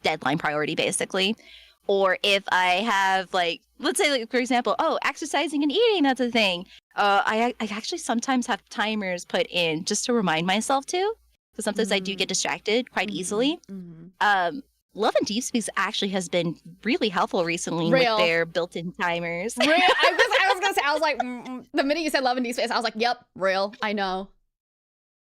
deadline priority, basically. Or if I have like, let's say, like, for example, oh, exercising and eating, that's a thing. I actually sometimes have timers put in just to remind myself to, because sometimes I do get distracted quite easily. Love and Deep Space actually has been really helpful recently with Real. their built-in timers. Real. I was gonna say, I was like, the minute you said Love and Deep Space, I was like, yep, real. I know.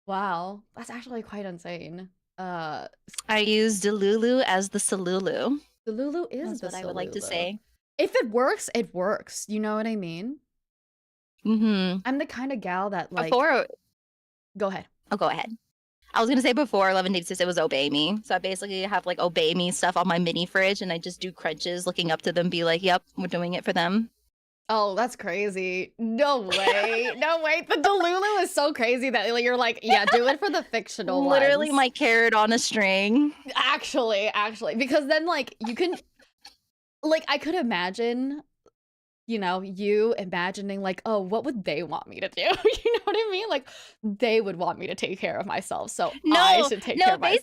Wow, that's actually quite insane. I use Delulu as the Salulu. The Lulu is That's the what I would like to Salulu. say. If it works, it works. You know what I mean? Mm-hmm. I'm the kind of gal that like. Go ahead. Oh, go ahead. I was gonna say before 11 Days it was Obey Me. So I basically have like Obey Me stuff on my mini fridge, and I just do crunches, looking up to them, be like, "Yep, we're doing it for them." Oh, that's crazy. No way. No way. The Delulu is so crazy that you're like, yeah, do it for the fictional Literally ones. my carrot on a string. Actually, because then like you can, like I could imagine, you imagining like, oh, what would they want me to do? You know what I mean? Like they would want me to take care of myself, so I should take care of myself.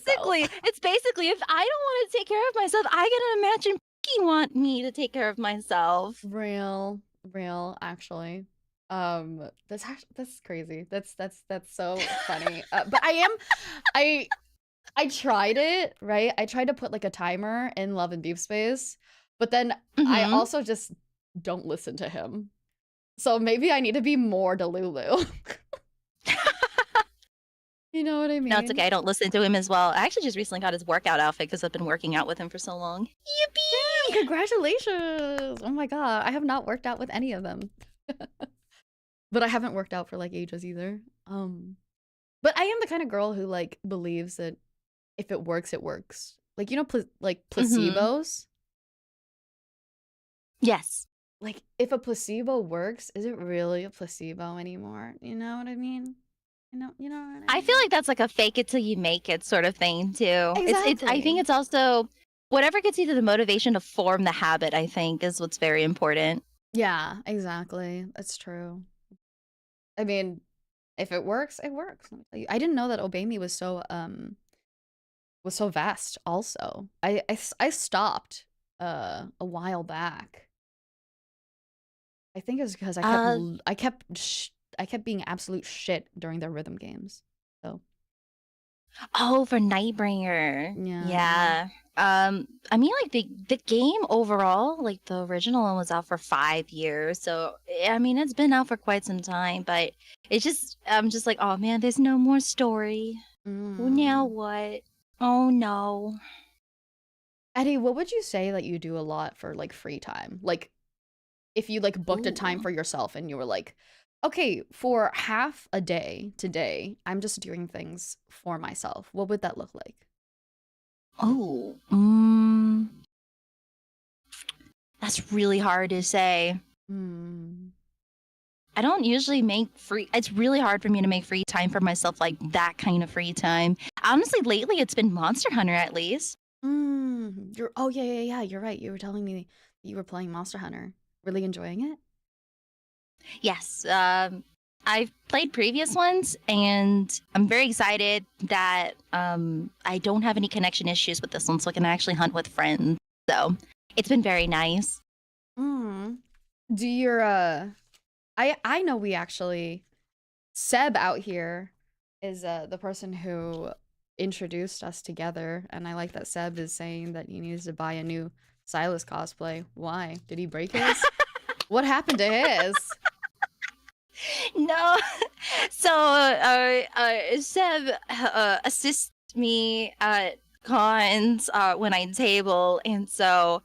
It's basically if I don't want to take care of myself, I gotta imagine want me to take care of myself. Real, actually. That's crazy. That's so funny. But I tried it, right? I tried to put like a timer in Love and Deep Space, but then I also just don't listen to him. So maybe I need to be more Delulu. You know what I mean? No, it's okay. I don't listen to him as well. I actually just recently got his workout outfit because I've been working out with him for so long. Yippee! Congratulations! Oh my god, I have not worked out with any of them. But I haven't worked out for like ages either. But I am the kind of girl who like believes that if it works, it works. Like, like placebos? Yes. Like, if a placebo works, is it really a placebo anymore? You know what I mean? You know what I mean? I feel like that's like a fake it till you make it sort of thing too. Exactly. I think it's also whatever gets you to the motivation to form the habit, I think, is what's very important. Yeah, exactly. That's true. I mean, if it works, it works. Let me tell you. I didn't know that Obey Me was so vast also. I stopped a while back. I think it's because I kept being absolute shit during their rhythm games. So. Oh, for Nightbringer. Yeah. Yeah. I mean, like the game overall, like the original one was out for 5 years, so I mean it's been out for quite some time. But it's just I'm just like, oh man, there's no more story. Now what? Oh no. Eddie, what would you say that you do a lot for like free time? Like, if you like booked a time for yourself and you were like, okay, for half a day today, I'm just doing things for myself. What would that look like? Oh, that's really hard to say. I don't usually make it's really hard for me to make free time for myself, like that kind of free time. Honestly, lately it's been Monster Hunter at least. Yeah, you're right. You were telling me you were playing Monster Hunter. Really enjoying it? Yes. I've played previous ones, and I'm very excited that I don't have any connection issues with this one, so I can actually hunt with friends. So it's been very nice. Do your I know we actually Seb out here is the person who introduced us together, and I like that Seb is saying that he needs to buy a new Silas cosplay. Why? Did he break his? What happened to his? No. So Seb assists me at cons when I table, and so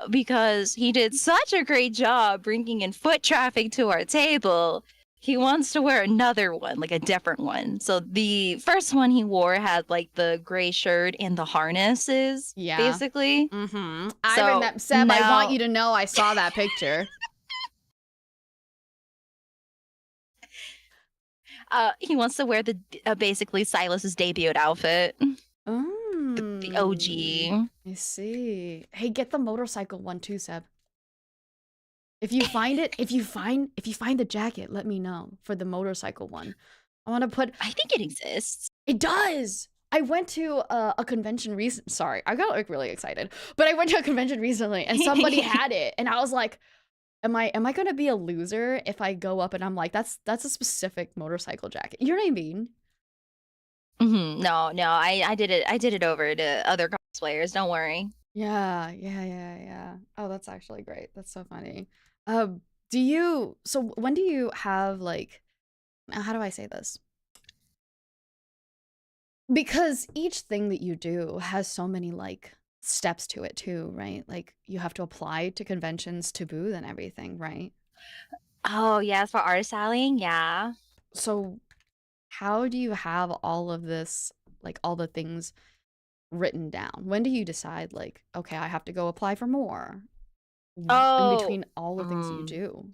because he did such a great job bringing in foot traffic to our table, he wants to wear another one, like a different one. So the first one he wore had like the gray shirt and the harnesses, Yeah. basically. I So remember, Seb, I want now you to know I saw that picture. he wants to wear the basically Silas's debuted outfit, the OG. I see. Hey, get the motorcycle one too, Seb. If you find it, if you find the jacket, let me know for the motorcycle one. I want to put. I think it exists. It does. I went to a convention recently. Sorry, I got like really excited, but I went to a convention recently and somebody had it, and I was like, "Am I gonna be a loser if I go up and I'm like, that's a specific motorcycle jacket?" You know what I mean? No, I did it. I did it over to other cosplayers. Don't worry. Yeah. Oh, that's actually great. That's so funny. So when do you have like, how do I say this? Because each thing that you do has so many like steps to it too, right? Like you have to apply to conventions to booth and everything, right? Oh, yeah, for art styling, yeah. So how do you have all of this, like all the things written down? When do you decide like, okay, I have to go apply for more in Oh, between all the things you do?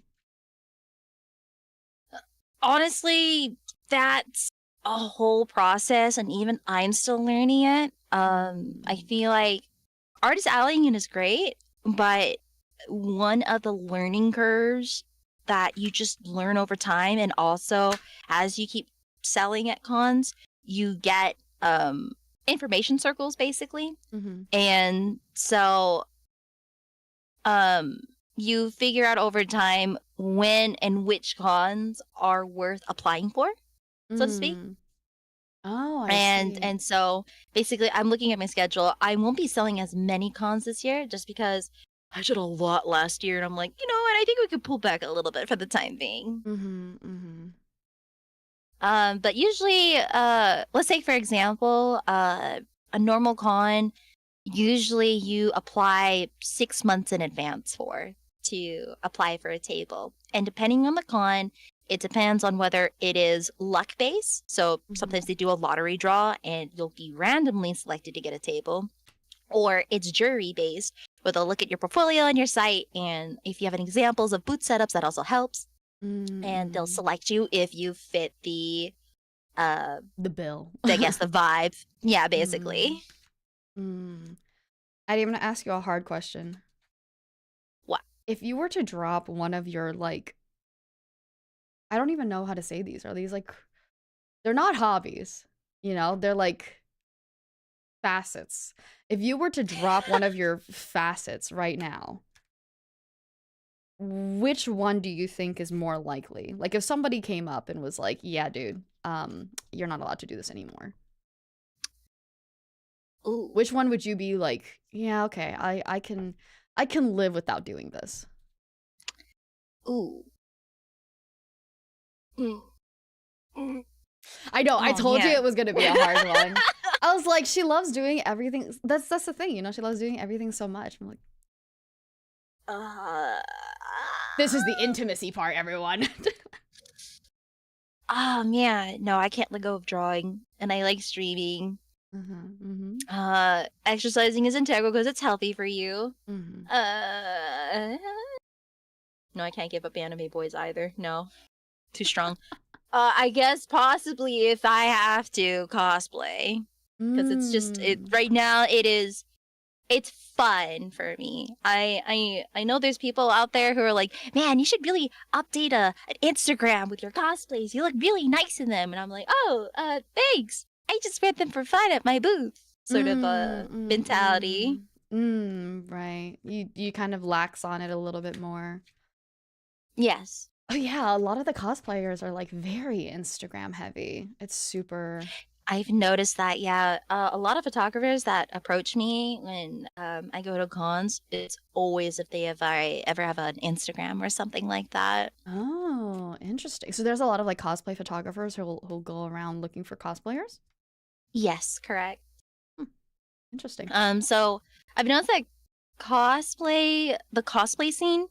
honestly, that's a whole process, and even I'm still learning it. I feel like artist allying is great, but one of the learning curves that you just learn over time, and also as you keep selling at cons, you get information circles basically. And so you figure out over time when and which cons are worth applying for, so to speak. Oh, I see. And so basically I'm looking at my schedule. I won't be selling as many cons this year just because I did a lot last year, and I'm like, you know what, I think we could pull back a little bit for the time being. But usually, let's say for example, a normal con, usually you apply 6 months in advance to apply for a table. And depending on the con, it depends on whether it is luck based. So sometimes they do a lottery draw and you'll be randomly selected to get a table. Or it's jury based, where they'll look at your portfolio and your site, and if you have any examples of booth setups, that also helps. And they'll select you if you fit the bill. I guess the vibe. Yeah, basically. I'm gonna ask you a hard question. What? If you were to drop one of your like, I don't even know how to say these. Are these like, they're not hobbies, you know? They're like facets. If you were to drop one of your facets right now, which one do you think is more likely? Like if somebody came up and was like, "Yeah, dude, you're not allowed to do this anymore." Ooh. Which one would you be like, "Yeah, okay, I can live without doing this." Ooh. I know, I told you man. it was gonna be a hard one. I was like, she loves doing everything. That's the thing, you know, she loves doing everything so much. I'm like, this is the intimacy part, everyone. Oh man, no, I can't let go of drawing, and I like streaming. Exercising is integral because it's healthy for you. No, I can't give up anime boys either. No, too strong. I guess possibly if I have to cosplay, because it's just right now it's fun for me. I know there's people out there who are like, man, you should really update an Instagram with your cosplays. You look really nice in them, and I'm like, oh, thanks. I just read them for fun at my booth. Sort of a mentality. Right. You kind of lax on it a little bit more. Yes. Oh yeah, a lot of the cosplayers are like very Instagram heavy. It's super. I've noticed that, yeah. A lot of photographers that approach me when I go to cons, it's always if they ever have an Instagram or something like that. Oh, interesting. So there's a lot of like cosplay photographers who'll go around looking for cosplayers? Yes, correct. Interesting. So I've noticed that the cosplay scene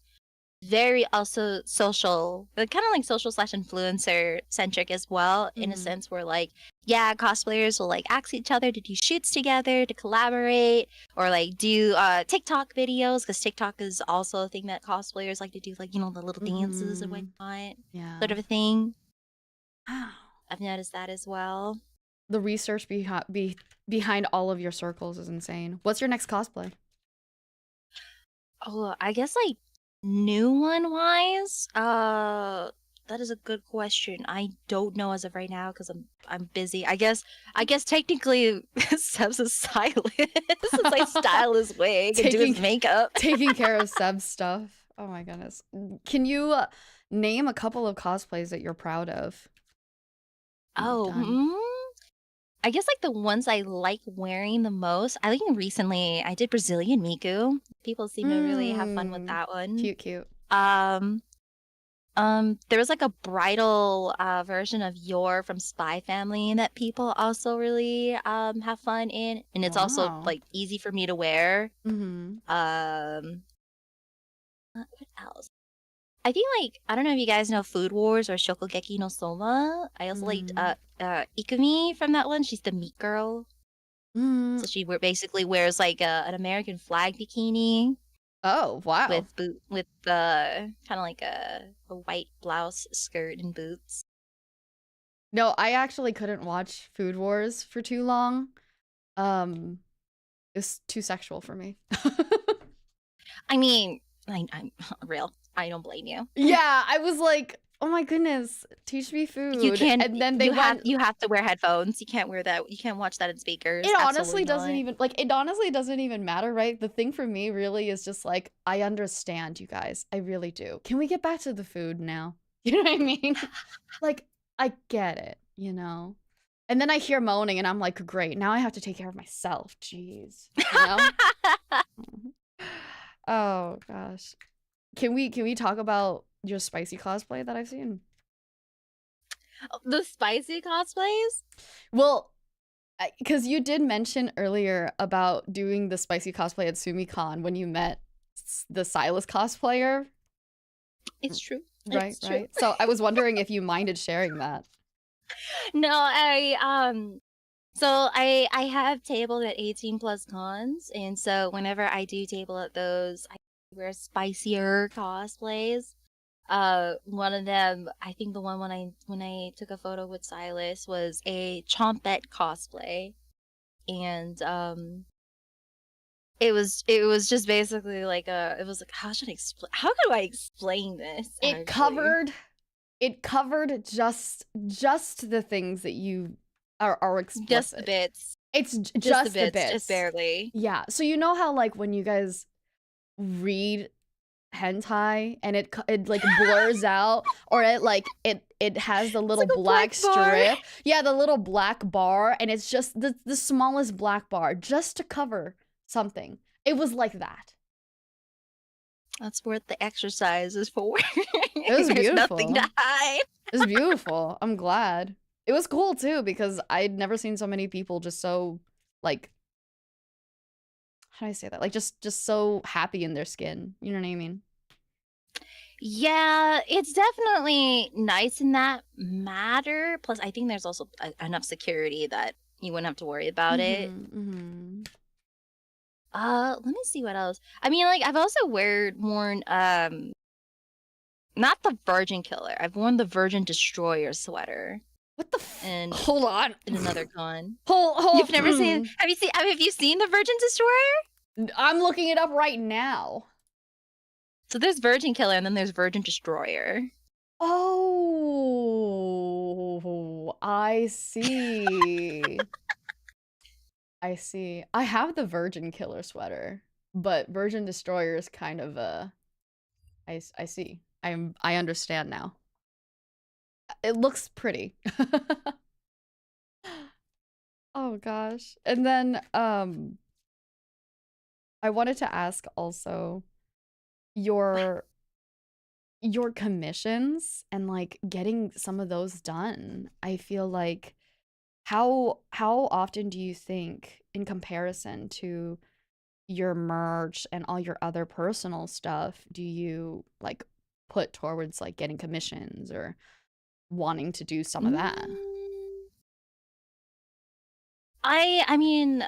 very also social, kind of like social slash influencer centric as well, in a sense where like, yeah, cosplayers will like ask each other to do shoots together, to collaborate, or like do TikTok videos, because TikTok is also a thing that cosplayers like to do, like, you know, the little dances and whatnot, Yeah. sort of a thing. Wow. I've noticed that as well. The research behind all of your circles is insane. What's your next cosplay? Oh, I guess like new one wise, that is a good question. I don't know as of right now because I'm busy. I guess technically Seb's a stylist since I style his wig and do his makeup. Taking care of Seb's stuff. Oh my goodness. Can you name a couple of cosplays that you're proud of? I guess like the ones I like wearing the most. I think recently I did Brazilian Miku. People seem to really have fun with that one. Cute. There was like a bridal version of Yor from Spy Family that people also really have fun in, and it's also like easy for me to wear. What else? I think like, I don't know if you guys know Food Wars or Shokugeki no Soma. I also liked Ikumi from that one. She's the meat girl. So she basically wears like an American flag bikini. Oh, wow. With kind of like a white blouse, skirt, and boots. No, I actually couldn't watch Food Wars for too long. It's too sexual for me. I mean, I'm real. I don't blame you. Yeah, I was like, oh my goodness, teach me food. You can, and then you have to wear headphones. You can't wear that. You can't watch that in speakers. It honestly doesn't even matter, right? The thing for me really is just like, I understand you guys. I really do. Can we get back to the food now? You know what I mean? Like, I get it, you know? And then I hear moaning and I'm like, great, now I have to take care of myself. Jeez. You know? Oh gosh. Can we talk about your spicy cosplay that I've seen? The spicy cosplays? Well, because you did mention earlier about doing the spicy cosplay at SumiCon when you met the Silas cosplayer. It's true. Right. So I was wondering if you minded sharing that. No, so I have tabled at 18+ cons, and so whenever I do table at those, I wear spicier cosplays. One of them, I think the one when I took a photo with Silas was a Chompette cosplay, and it was just basically like it was like, how do I explain this? It covered just the things that you are explicit. Just the bits. It's just the bits. Just barely. Yeah. So you know how like when you guys read hentai and it like blurs out, or it has the little like black strip. Yeah, the little black bar, and it's just the smallest black bar just to cover something. It was like that. That's what the exercise is for. It was beautiful. There's nothing to hide. It was beautiful. I'm glad. It was cool too because I'd never seen so many people just so like, how do I say that? Like just so happy in their skin. You know what I mean? Yeah, it's definitely nice in that matter. Plus, I think there's also enough security that you wouldn't have to worry about it. Let me see what else. I mean, like, I've also worn not the Virgin Killer. I've worn the Virgin Destroyer sweater. What the and hold on. In another con. Hold You've never seen have you seen the Virgin Destroyer? I'm looking it up right now. So there's Virgin Killer and then there's Virgin Destroyer. Oh, I see. I see. I have the Virgin Killer sweater, but Virgin Destroyer is kind of I see. I understand now. It looks pretty. Oh gosh. And then I wanted to ask also your commissions and like getting some of those done. I feel like how often do you think, in comparison to your merch and all your other personal stuff, do you like put towards like getting commissions or wanting to do some of that? Mm, I mean,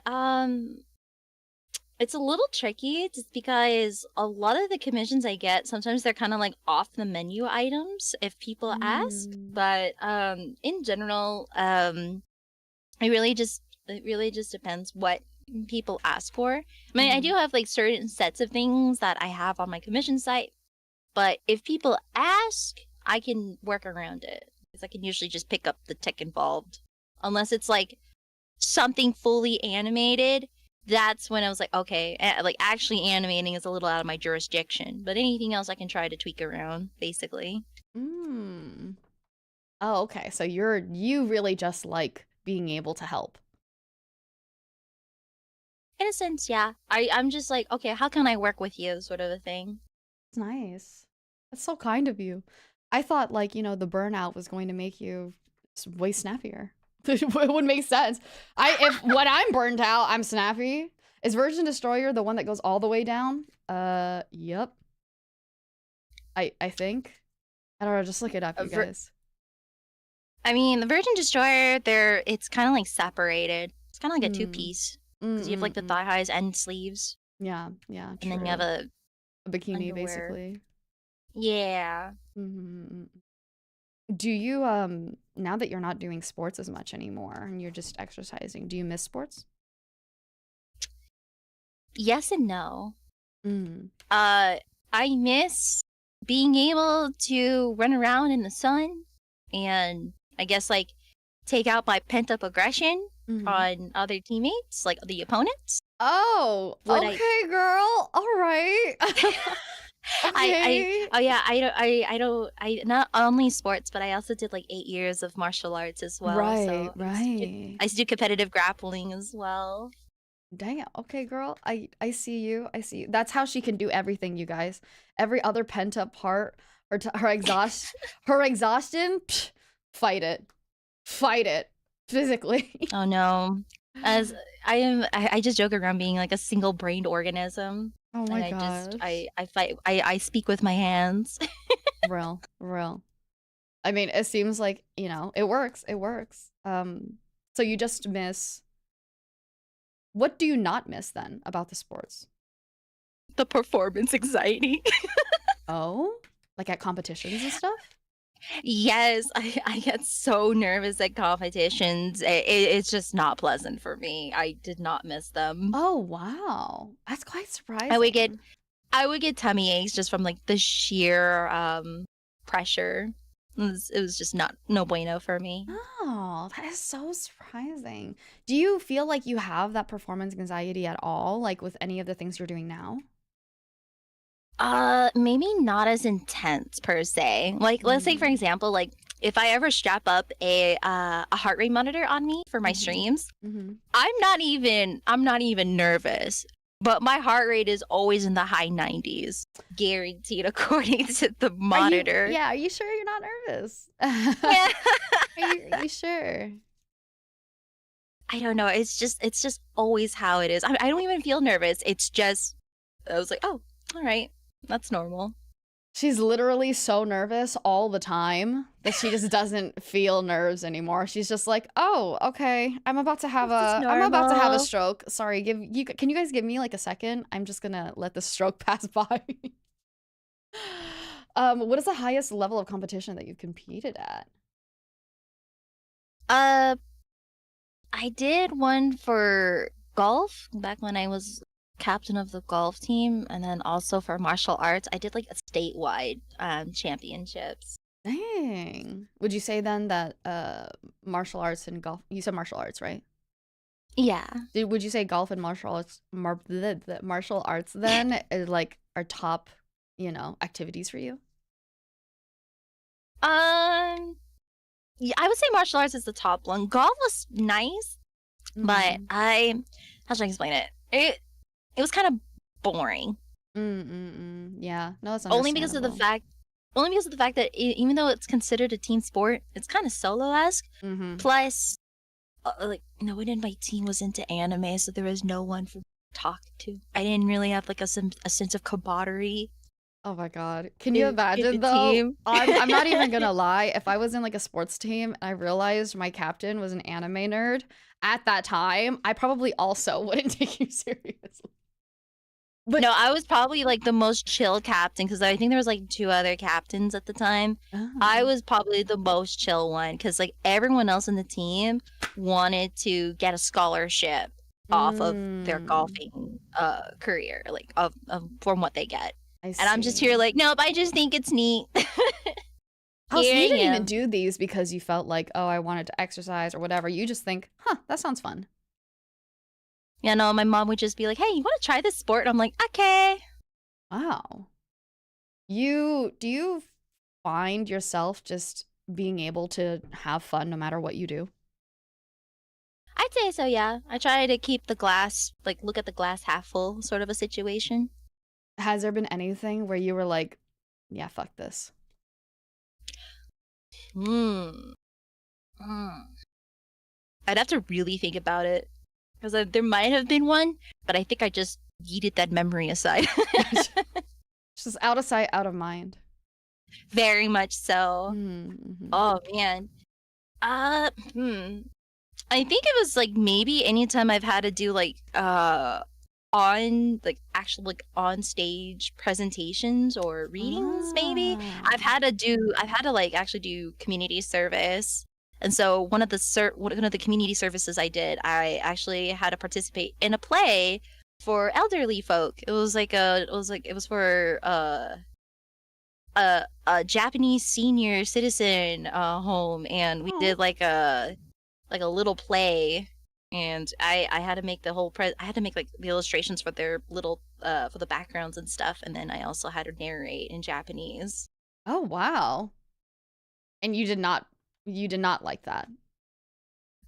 it's a little tricky just because a lot of the commissions I get, sometimes they're kind of like off the menu items if people ask. Mm. But in general, it really just depends what people ask for. I mean, I do have like certain sets of things that I have on my commission site, but if people ask, I can work around it because I can usually just pick up the tech involved, unless it's like something fully animated. That's when I was like, okay, like actually animating is a little out of my jurisdiction, but anything else I can try to tweak around, basically. Mm. Oh, okay. So you really just like being able to help. In a sense, yeah. I'm just like, okay, how can I work with you, sort of a thing. It's nice. That's so kind of you. I thought like, the burnout was going to make you way snappier. It would make sense. If when I'm burned out, I'm snappy. Is Virgin Destroyer the one that goes all the way down? Yep. I think. I don't know, just look it up, you guys. I mean, the Virgin Destroyer, it's kind of like separated. It's kind of like a two-piece. Because you have like the thigh highs and sleeves. Yeah, true. And then you have a bikini, underwear. basically. Yeah. Do you, now that you're not doing sports as much anymore and you're just exercising, do you miss sports? Yes and no. I miss being able to run around in the sun and I guess like take out my pent-up aggression on other teammates, like the opponents. Oh, okay, girl. All right. Okay. I not only sports, but I also did like 8 years of martial arts as well. Right, so right. I used to do competitive grappling as well. Dang, okay, girl. I see you. I see you. That's how she can do everything, you guys. Every other pent up part, her exhaustion, psh, fight it, physically. Oh no, as I just joke around being like a single brained organism. Oh my gosh. I fight. I speak with my hands. Real. I mean, it seems like it works. It works. So you just miss. What do you not miss then about the sports? The performance anxiety. Oh, like at competitions and stuff? Yes, I get so nervous at competitions. It's just not pleasant for me. I did not miss them. Oh, wow. That's quite surprising. I would get tummy aches just from like the sheer pressure. It was just no bueno for me. Oh, that is so surprising. Do you feel like you have that performance anxiety at all, like with any of the things you're doing now? Maybe not as intense per se. Like, let's say for example, like if I ever strap up a heart rate monitor on me for my streams, I'm not even nervous. But my heart rate is always in the high 90s, guaranteed according to the monitor. Are you sure you're not nervous? Yeah. Are you sure? I don't know. It's just always how it is. I don't even feel nervous. It's just, I was like, oh, all right. That's normal. She's literally so nervous all the time that she just doesn't feel nerves anymore. She's just like, "Oh, okay. I'm about to have a stroke. Sorry. Can you guys give me like a second? I'm just going to let the stroke pass by." What is the highest level of competition that you've competed at? I did one for golf back when I was captain of the golf team, and then also for martial arts I did like a statewide championships. Dang. Would you say then that martial arts and golf, you said martial arts, right? Yeah. Would you say golf and martial arts martial arts then are top activities for you? Yeah, I would say martial arts is the top one. Golf was nice, but how should I explain it? It was kind of boring. Yeah, no, that's only because of the fact that even though it's considered a team sport, it's kind of solo-esque. Plus, no one in my team was into anime, so there was no one to talk to. I didn't really have like a sense of camaraderie. Oh my god. Can you in the imagine though? team. I'm not even gonna lie. If I was in like a sports team and I realized my captain was an anime nerd at that time, I probably also wouldn't take you seriously. But No, I was probably like the most chill captain because I think there was like 2 other captains at the time. I oh. was probably the most chill one because like everyone else in the team wanted to get a scholarship off of their Mm, golfing career, like of from what they get. I And I'm just here see. like, nope, I just think it's neat. Oh, so Here you I didn't even am. do these because you felt like, oh, I wanted to exercise or whatever. You just think, huh, that sounds fun. You know, my mom would just be like, hey, you want to try this sport? And I'm like, okay. Wow. Do you find yourself just being able to have fun no matter what you do? I'd say so, yeah. I try to keep the glass, like, look at the glass half full sort of a situation. Has there been anything where you were like, yeah, fuck this? Hmm. Hmm. I'd have to really think about it because there might have been one, but I think I just yeeted that memory aside. Just out of sight, out of mind. Very much so. Mm-hmm. Oh man. Hmm. I think it was like maybe anytime I've had to do like on like actual like on stage presentations or readings maybe. Ah. I've had to like actually do community service. And so one of the community services I did, I actually had to participate in a play for elderly folk. It was for a Japanese senior citizen home, and we Oh. did like a little play, and I had to make I had to make like the illustrations for their little for the backgrounds and stuff, and then I also had to narrate in Japanese. Oh, wow. And you did not like that.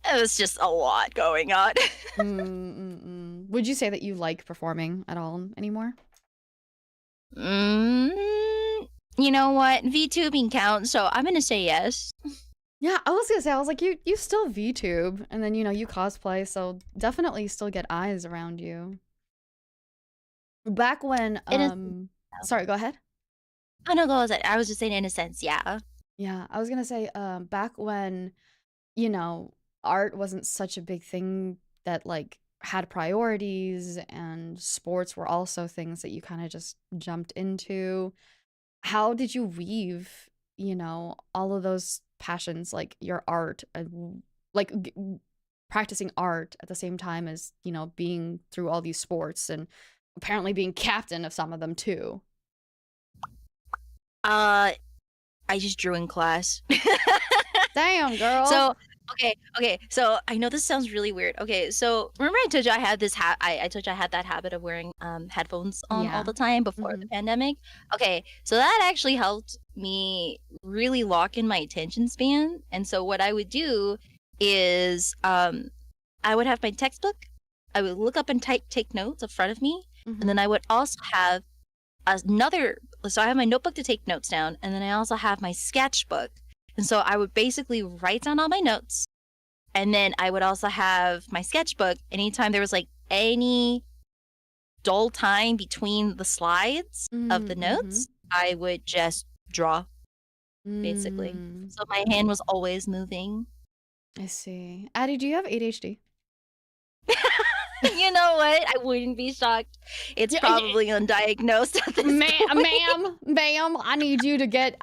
It was just a lot going on. Mm-mm-mm. Would you say that you like performing at all anymore? mm, you know what? VTubing counts, so I'm gonna say yes. Yeah, I was gonna say, I was like, you still VTube, and then you cosplay, so definitely still get eyes around you. Back when, It is. sorry, go ahead. Oh no, go ahead. I was just saying in a sense, yeah. Yeah, I was gonna say, back when, you know, art wasn't such a big thing that like had priorities, and sports were also things that you kind of just jumped into. How did you weave, all of those passions, like your art, and like practicing art at the same time as, being through all these sports and apparently being captain of some of them too? Uh, I just drew in class. Damn, girl. So, okay. So I know this sounds really weird. Okay, so remember I told you I had this I told you I had that habit of wearing headphones on all Yeah. the time before the Hmm. pandemic. Okay, so that actually helped me really lock in my attention span. And so what I would do is I would have my textbook. I would look up and take notes in front of me, and Hmm. then I would also have another so I have my notebook to take notes down, and then I also have my sketchbook. And so I would basically write down all my notes, and then I would also have my sketchbook. Anytime there was like any dull time between the slides of the Hmm. notes, I would just draw basically. Mm, So my hand was always moving. I see. Addie, do you have ADHD? You know what? I wouldn't be shocked. It's Yeah, probably undiagnosed at this point. ma'am, I need you to get,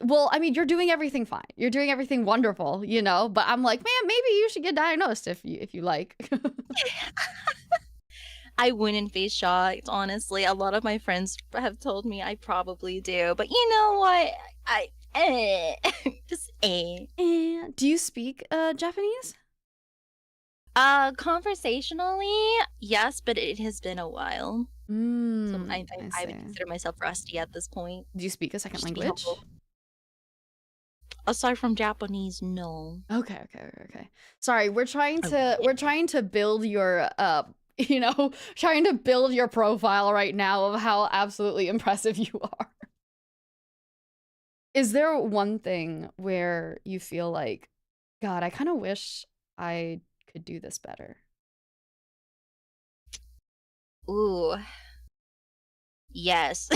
well, I mean, you're doing everything fine. You're doing everything wonderful, but I'm like, man, maybe you should get diagnosed if you like. I wouldn't be shocked, honestly. A lot of my friends have told me I probably do, but you know what? I just And do you speak Japanese? Conversationally, yes, but it has been a while. So I I would see. consider myself rusty at this point. Do you speak a second Just to be language? humble. Aside from Japanese, no. Okay. Sorry, I we're wish. trying to build your trying to build your profile right now of how absolutely impressive you are. Is there one thing where you feel like, God, I kind of wish I could do this better? Ooh, yes.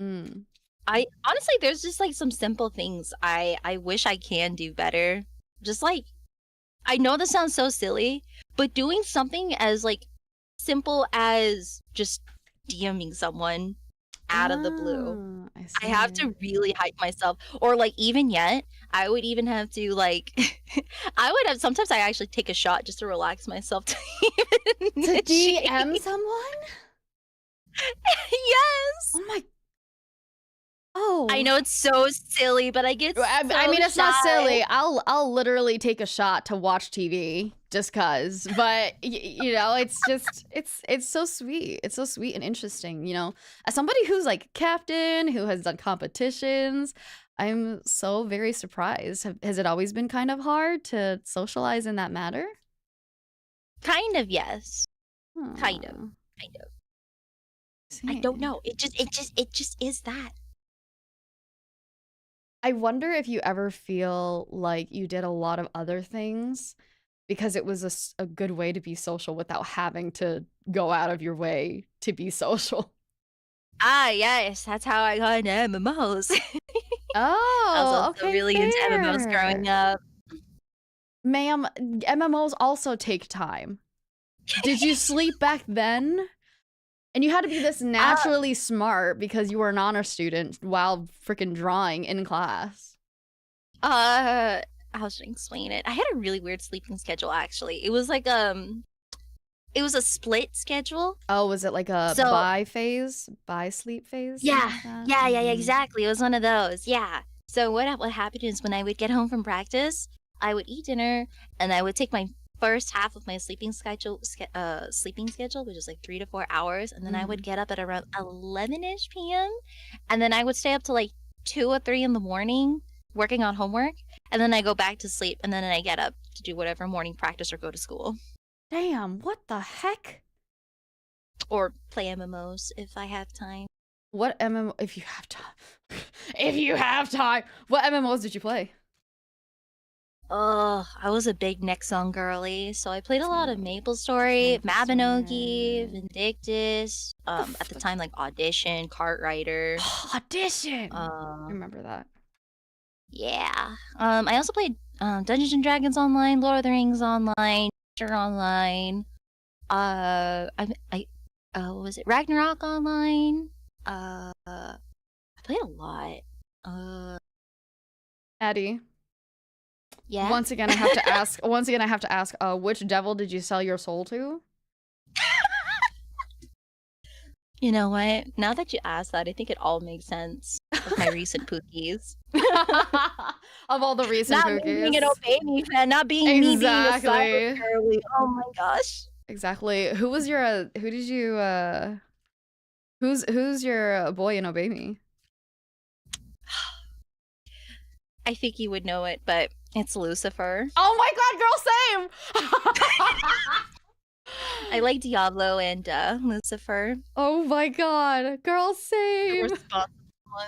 Mm. I honestly, there's just like some simple things I wish I can do better. Just like I know this sounds so silly, but doing something as like simple as just DMing someone out of the blue. I I have see. to really hype myself. Or like even yet, I would even have to like I would have sometimes I actually take a shot just to relax myself to even To DM initiate. someone? Yes. Oh my. I Oh. know it's so silly, but I get I so mean, it's not shy. silly. I'll literally take a shot to watch TV just cause. But you know, it's just it's so sweet. It's so sweet and interesting. You know, as somebody who's like captain, who has done competitions, I'm so very surprised. Has it always been kind of hard to socialize in that matter? Kind of, yes. Kind of. Aw, Kind of. I see. don't know. It just is that. I wonder if you ever feel like you did a lot of other things because it was a good way to be social without having to go out of your way to be social. Ah, yes, that's how I got into MMOs. I was Oh, also okay, really into MMOs growing fair. up. Ma'am, MMOs also take time. Did you sleep back then? And you had to be this Uh, naturally smart because you were an honor student while freaking drawing in class. how should I explain it? I had a really weird sleeping schedule actually. It was like it was a split schedule. Oh, was it like a So bi phase? Bi sleep phase? Something yeah, like that? yeah, Mm. exactly. It was one of those. Yeah. So what happened is when I would get home from practice, I would eat dinner and I would take my first half of my sleeping schedule, which is like 3 to 4 hours, and then I would Mhm. get up at around 11ish p.m. and then I would stay up to like 2 or 3 in the morning working on homework, and then I go back to sleep, and then I get up to do whatever morning practice or go to school Damn, what the heck? or play MMOs if I have time. What MMO, if you have time, if you have time, what MMOs did you play? Oh, I was a big Nexon girly, so I played a lot of MapleStory, Maple Mabinogi, Story. Vindictus, The at the f- time like Audition, Cartwriter. Audition. I Uh, remember that. yeah. I also played Dungeons and Dragons online, Lord of the Rings online, Witcher online. What was it? Ragnarok online. I played a lot. Uh, Addie, yeah. once again, I have to ask. Once again, I have to ask. Which devil did you sell your soul to? You know what? Now that you asked that, I think it all makes sense with my recent pookies. Of all the recent Not me being an pookies. Obey Me fan, not being me being a silent Exactly. girly. Oh my gosh. Exactly. Who was your? Who did you? Who's your boy in Obey Me? I think you would know it, but it's Lucifer. Oh my god, girl, same! I like Diablo and Lucifer. Oh my god, girl, The same! responsible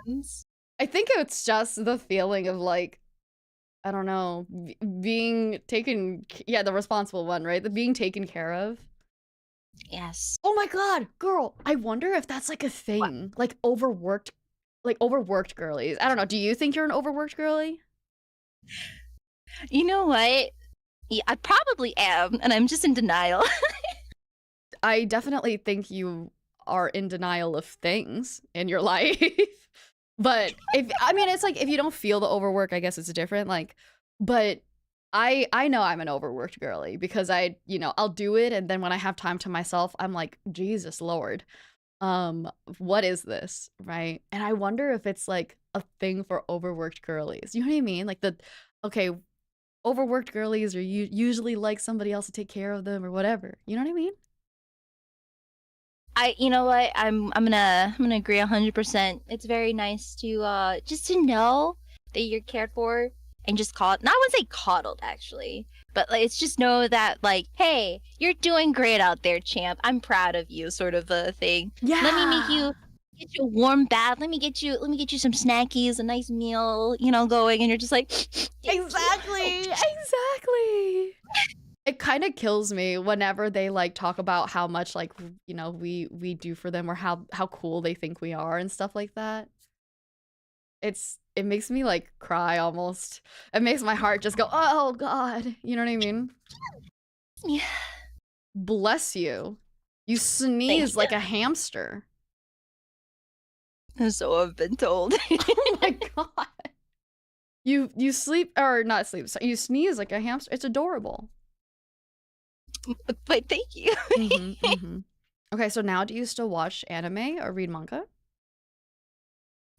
ones. I think it's just the feeling of like, I don't know, being taken, yeah, the responsible one, right? The being taken care of. Yes. Oh my god, girl, I wonder if that's like a What? thing. Like overworked girlies. I don't know, do you think you're an overworked girly? You know what? Yeah, I probably am, and I'm just in denial. I definitely think you are in denial of things in your life. But if I mean it's like if you don't feel the overwork, I guess it's different. Like, but I know I'm an overworked girly because I'll do it and then when I have time to myself, I'm like, Jesus Lord. What is this? Right? And I wonder if it's like a thing for overworked girlies. You know what I mean? Like okay, overworked girlies are usually like somebody else to take care of them or whatever. You know what I mean? You know what? I'm gonna agree 100%. It's very nice to just to know that you're cared for and just called. Not I wouldn't say coddled actually, but like it's just know that like, hey, you're doing great out there, champ. I'm proud of you, sort of a thing. Let me make Yeah. you get you a warm bath. Let me get you some snackies, a nice meal, going, and you're just like, thank you. Exactly. Exactly. It kind of kills me whenever they like talk about how much like we do for them or how cool they think we are and stuff like that. It makes me like cry almost. It makes my heart just go, "Oh God." You know what I mean? Yeah. Bless you. You Thank sneeze you. like a hamster. So I've been told. Oh my God. You sleep or not sleep. So you sneeze like a hamster. It's adorable. But thank you. Okay, so now do you still watch anime or read manga?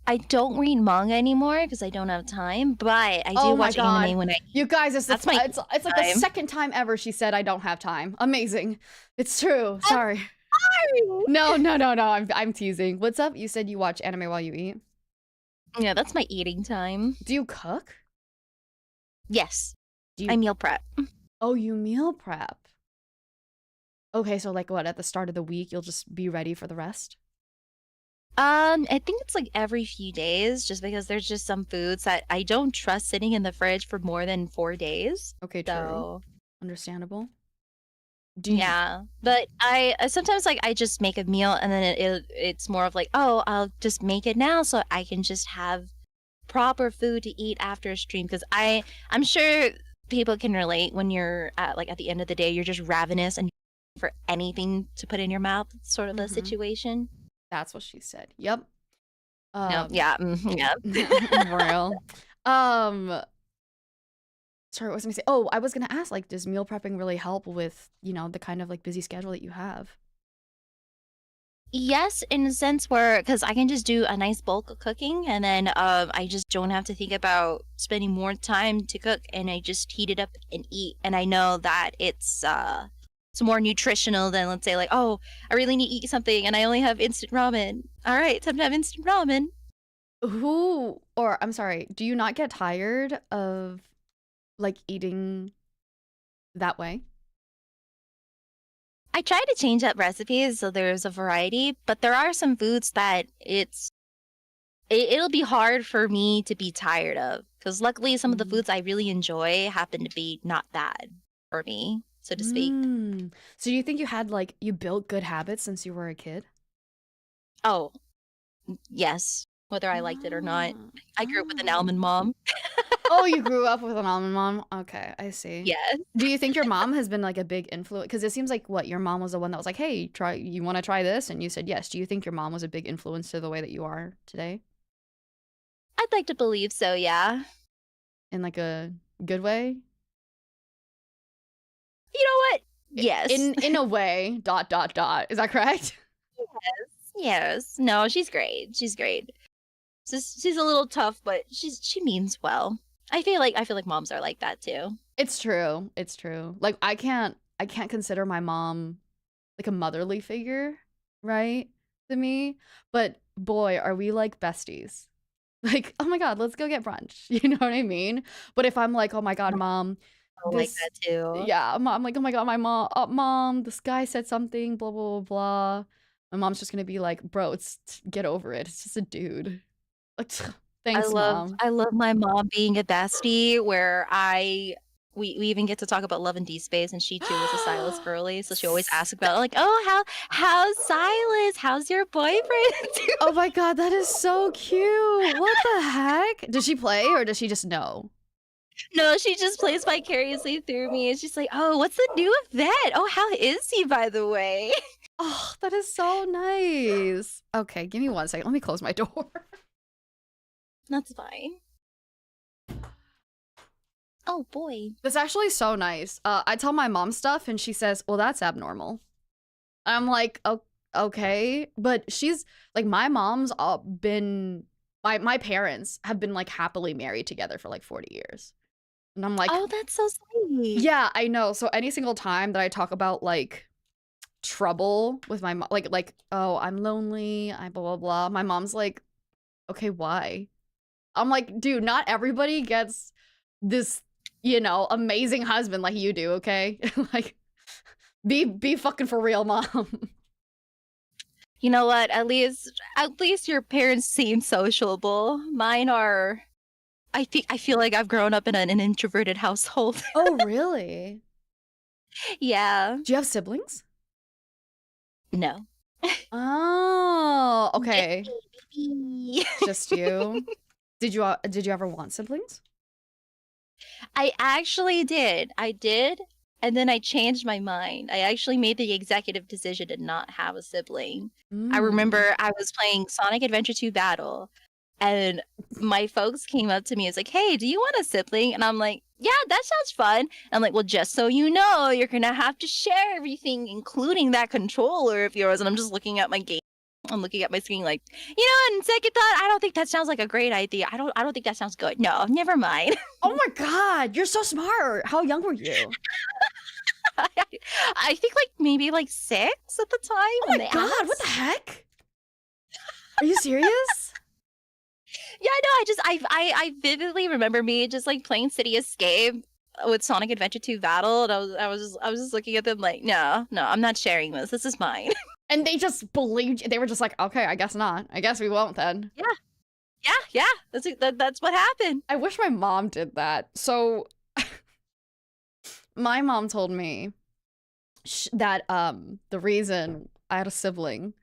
I don't read manga anymore because I don't have time, but I do Oh my watch God. anime when I You guys, it's That's my it's like the time. second time ever she said I don't have time. Amazing. It's true. Sorry. Sorry. No. I'm teasing. What's up? You said you watch anime while you eat. Yeah, that's my eating time. Do you cook? Yes. Do I you meal prep. Oh, you meal prep. Okay, so like what, at the start of the week you'll just be ready for the rest? I think it's like every few days, just because there's just some foods that I don't trust sitting in the fridge for more than 4 days. Okay, true. So, Understandable. Do you yeah. But I sometimes like I just make a meal and then it's more of like, oh, I'll just make it now so I can just have proper food to eat after a stream because I'm sure people can relate when you're at like at the end of the day you're just ravenous and for anything to put in your mouth sort of a situation. That's what she said. Yep. No, yeah, yeah. Royal. Sorry, what was I gonna say? Oh, I was gonna ask, like, does meal prepping really help with, the kind of like busy schedule that you have? Yes, in a sense where because I can just do a nice bulk of cooking and then I just don't have to think about spending more time to cook and I just heat it up and eat. And I know that it's more nutritional than let's say like, oh, I really need to eat something and I only have instant ramen. All right, time to have instant ramen. I'm sorry, do you not get tired of like eating that way? I try to change up recipes so there's a variety, but there are some foods that it'll be hard for me to be tired of because luckily some of the foods I really enjoy happen to be not bad for me, so to speak. So do you think you built good habits since you were a kid? Oh, yes, whether I liked it or not. Ah, I grew up with an ah. almond mom. Oh, you grew up with an almond mom? Okay, I see. Yes. Do you think your mom has been like a big influence? Because it seems like your mom was the one that was like, hey, you want to try this? And you said yes. Do you think your mom was a big influence to the way that you are today? I'd like to believe so, yeah. In like a good way? You know what? Yes. In a way, dot, dot, dot. Is that correct? Yes. No, she's great. She's great. She's a little tough, but she means well. I feel like moms are like that too. It's true. It's true. Like I can't consider my mom like a motherly figure, right? To me. But boy, are we like besties. Like, oh my God, let's go get brunch. You know what I mean? But if I'm like, oh my God, mom, I like this, that too. yeah, I'm like, oh my God, my mom, this guy said something, blah, blah, blah, blah. My mom's just gonna be like, bro, get over it. It's just a dude. Like, I thanks, love mom. I love my mom being a bestie where we even get to talk about Love and D Space and she too was a Silas girly, so she always asks about like, "Oh, how's Silas? How's your boyfriend?" Oh my God, that is so cute. What the heck? Does she play or does she just know? No, she just plays vicariously through me. It's just like, "Oh, what's the new event? Oh, how is he by the way?" Oh, that is so nice. Okay, give me 1 second. Let me close my door. That's fine. Oh boy. That's actually so nice. I tell my mom stuff and she says, well, that's abnormal. I'm like, oh, okay. But she's like, my mom's been, my parents have been like happily married together for like 40 years. And I'm like, Oh, that's so sweet. yeah, I know. So any single time that I talk about like trouble with my mom, like, oh, I'm lonely, I blah, blah, blah. My mom's like, okay, why? I'm like, dude, not everybody gets this, amazing husband like you do, okay? Like, be fucking for real, mom. You know what? At least your parents seem sociable. Mine are I feel like I've grown up in an introverted household. Oh, really? Yeah. Do you have siblings? No. Oh, Yay, okay. baby. Just you. Did you ever want siblings? I actually did. I did, and then I changed my mind. I actually made the executive decision to not have a sibling. I Mm. remember I was playing Sonic Adventure 2 Battle, and my folks came up to me and was like, "Hey, do you want a sibling?" And I'm like, "Yeah, that sounds fun." And I'm like, "Well, just so you know, you're gonna have to share everything, including that controller of yours." And I'm just looking at my game. I'm looking at my screen like, on second thought, I don't think that sounds like a great idea. I don't think that sounds good. No, never mind. Oh my God, you're so smart. How young were you? I think like maybe like 6 at the Oh time when my they God, what the asked. heck? Are you serious? Yeah, no, I vividly remember me just like playing City Escape with Sonic Adventure 2 Battle, and I was just looking at them like, no, no, I'm not sharing this. This is mine. And they just believed you. They were just like, okay, I guess not. I guess we won't then. Yeah, yeah, yeah. That's what happened. I wish my mom did that. So my mom told me that the reason I had a sibling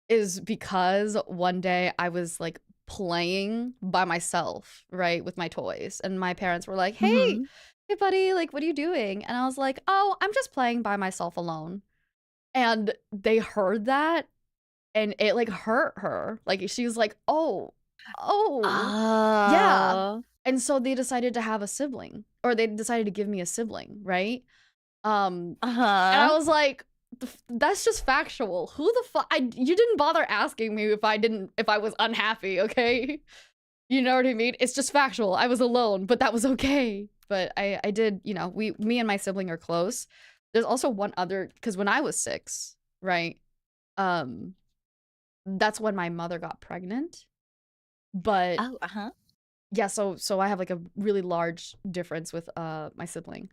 is because one day I was like playing by myself, right, with my toys, and my parents were like, "Hey, Hmm. hey buddy, like what are you doing?" And I was like, "Oh, I'm just playing by myself alone." And they heard that and it like hurt her. Like she was like, "Oh. Oh." Yeah. Oh. And so they decided to have a sibling, or they decided to give me a sibling, right? And I Uh-huh. was like, that's just factual. Who the fuck? You didn't bother asking me if I was unhappy, okay? You know what I mean? It's just factual. I was alone, but that was okay. But I did, me and my sibling are close. There's also one other, because when I was 6, right? Um, that's when my mother got pregnant. But Oh, uh-huh. yeah, so I have like a really large difference with my sibling.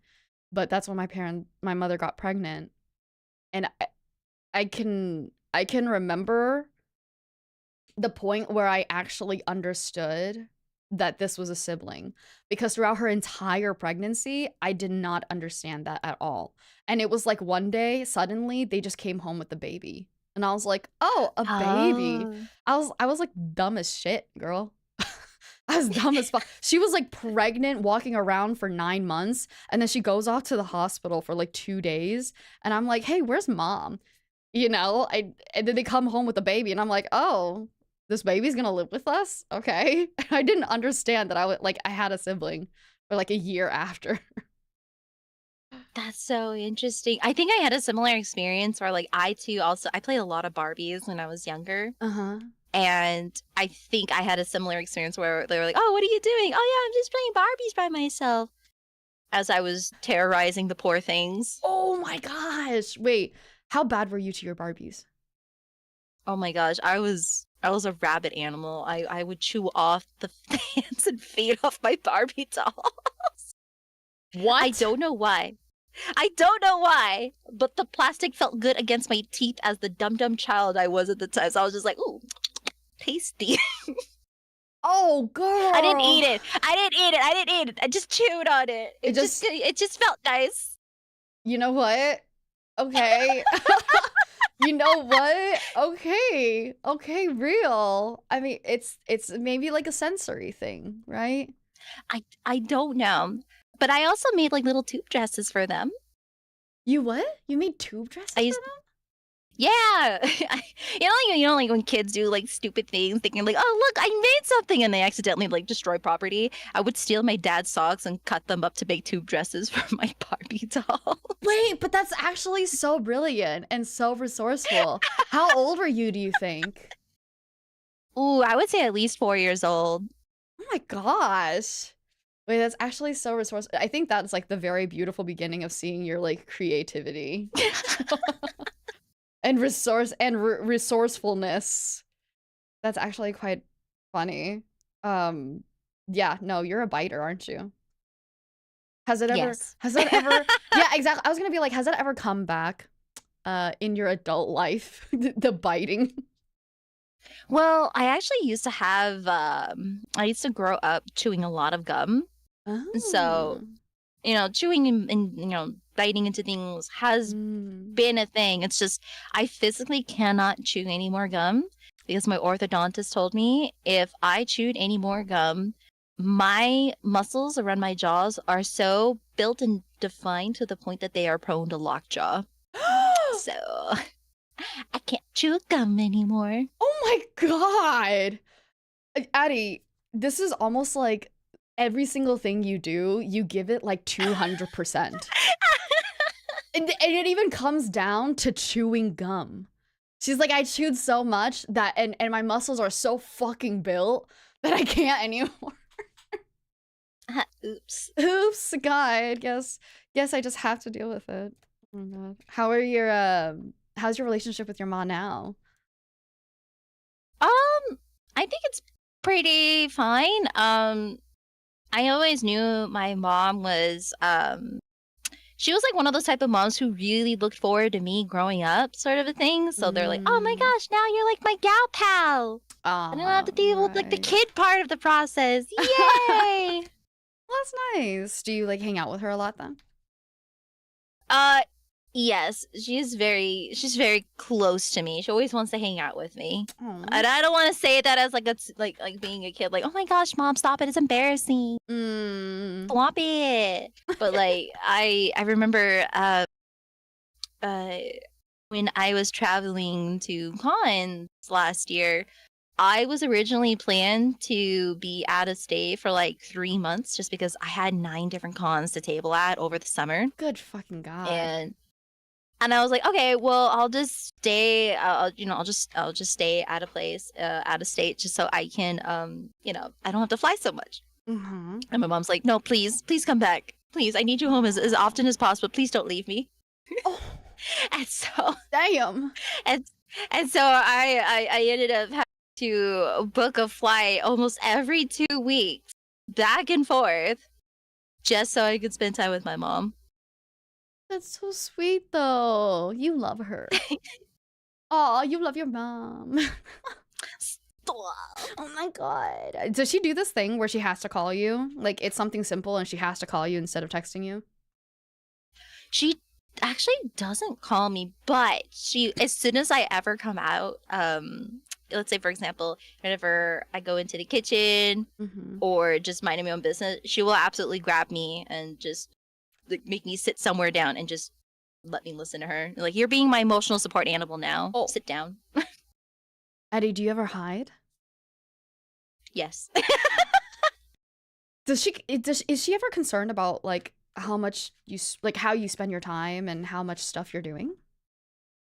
But that's when my mother got pregnant, and I can remember the point where I actually understood that this was a sibling, because throughout her entire pregnancy, I did not understand that at all. And it was like one day, suddenly, they just came home with the baby. And I was like, "Oh, a baby." Oh. I was like dumb as shit, girl. I was dumb as fuck. She was like pregnant, walking around for 9 months, and then she goes off to the hospital for like 2 days, and I'm like, "Hey, where's mom?" And then they come home with a baby, and I'm like, "Oh, this baby's gonna live with us? Okay." I didn't understand that I had a sibling for like a year after. That's so interesting. I think I had a similar experience where like I too also I played a lot of Barbies when I was younger. Uh-huh. And I think I had a similar experience where they were like, "Oh, what are you doing?" "Oh, yeah, I'm just playing Barbies by myself." As I was terrorizing the poor things. Oh my gosh. Wait, how bad were you to your Barbies? Oh my gosh, I was a rabid animal. I would chew off the hands and feet off my Barbie doll. I What? don't know why. I don't know why, but the plastic felt good against my teeth as the dumb child I was at the time. So I was just like, "Ooh, tasty." Oh, I didn't eat girl. it. I didn't eat it. I didn't eat it. I just chewed on it. It It just just, it just felt nice. you know what? Okay. You know what? Okay. Okay, real. I mean, it's maybe like a sensory thing, right? I don't know. But I also made like little tube dresses for them. You what? You made tube I dresses for used them? Yeah. Like when kids do like stupid things thinking like, "Oh, look, I made something," and they accidentally like destroy property. I would steal my dad's socks and cut them up to make tube dresses for my Barbie doll. Wait, but that's actually so brilliant and so resourceful. How old were you, do you think? Ooh, I would say at least 4 years old. Oh my gosh. Wait, that's actually so resourceful. I think that's like the very beautiful beginning of seeing your like creativity and resourcefulness. That's actually quite funny. Um, yeah, no, you're a biter, aren't you? Yes. Has that ever, yeah, exactly. I was gonna be like, has that ever come back in your adult life? The biting. Well, I actually used to have I used to grow up chewing a lot of gum. So Oh. chewing and biting into things has been a thing. It's just I physically cannot chew any more gum because my orthodontist told me if I chewed any more gum, my muscles around my jaws are so built and defined to the point that they are prone to lockjaw. So I can't chew gum anymore. Oh my god! Addie, this is almost like every single thing you do, you give it like 200%. And it even comes down to chewing gum. She's like, I chewed so much that, and my muscles are so fucking built that I can't anymore. Oops. Oops, God, guess I just have to deal with it. Oh my god. How's your relationship with your mom now? I think it's pretty fine. I always knew my mom was she was like one of those type of moms who really looked forward to me growing up, sort of a thing. So they're like, oh my gosh, now you're like my gal pal. I don't have to deal with like the kid part of the process. Yay! Well, that's nice. Do you like hang out with her a lot then? Yes, she's very close to me. She always wants to hang out with me. Aww. And I don't want to say that as like like being a kid, like, oh my gosh, mom, stop it, it's embarrassing. Swap it. But like I remember when I was traveling to cons last year, I was originally planned to be out of state for like 3 months just because I had 9 different cons to table at over the summer. Good fucking god. And I was like, okay, well, I'll just stay. I'll just stay out of place, out of state, just so I can, I don't have to fly so much. And my mom's like, no, please come back, please. I need you home as often as possible. Please don't leave me. Oh. And so, damn. And so I ended up having to book a flight almost every 2 weeks, back and forth, just so I could spend time with my mom. That's so sweet, though. You love her. Oh, you love your mom. Oh my god. Does she do this thing where she has to call you? Like, it's something simple and she has to call you instead of texting you? She actually doesn't call me, but as soon as I ever come out, let's say, for example, whenever I go into the kitchen or just minding my own business, she will absolutely grab me and just like make me sit somewhere down and just let me listen to her. Like, you're being my emotional support animal now. Oh. Sit down. Eddie, do you ever hide? Yes. Is she ever concerned about like how much how you spend your time and how much stuff you're doing?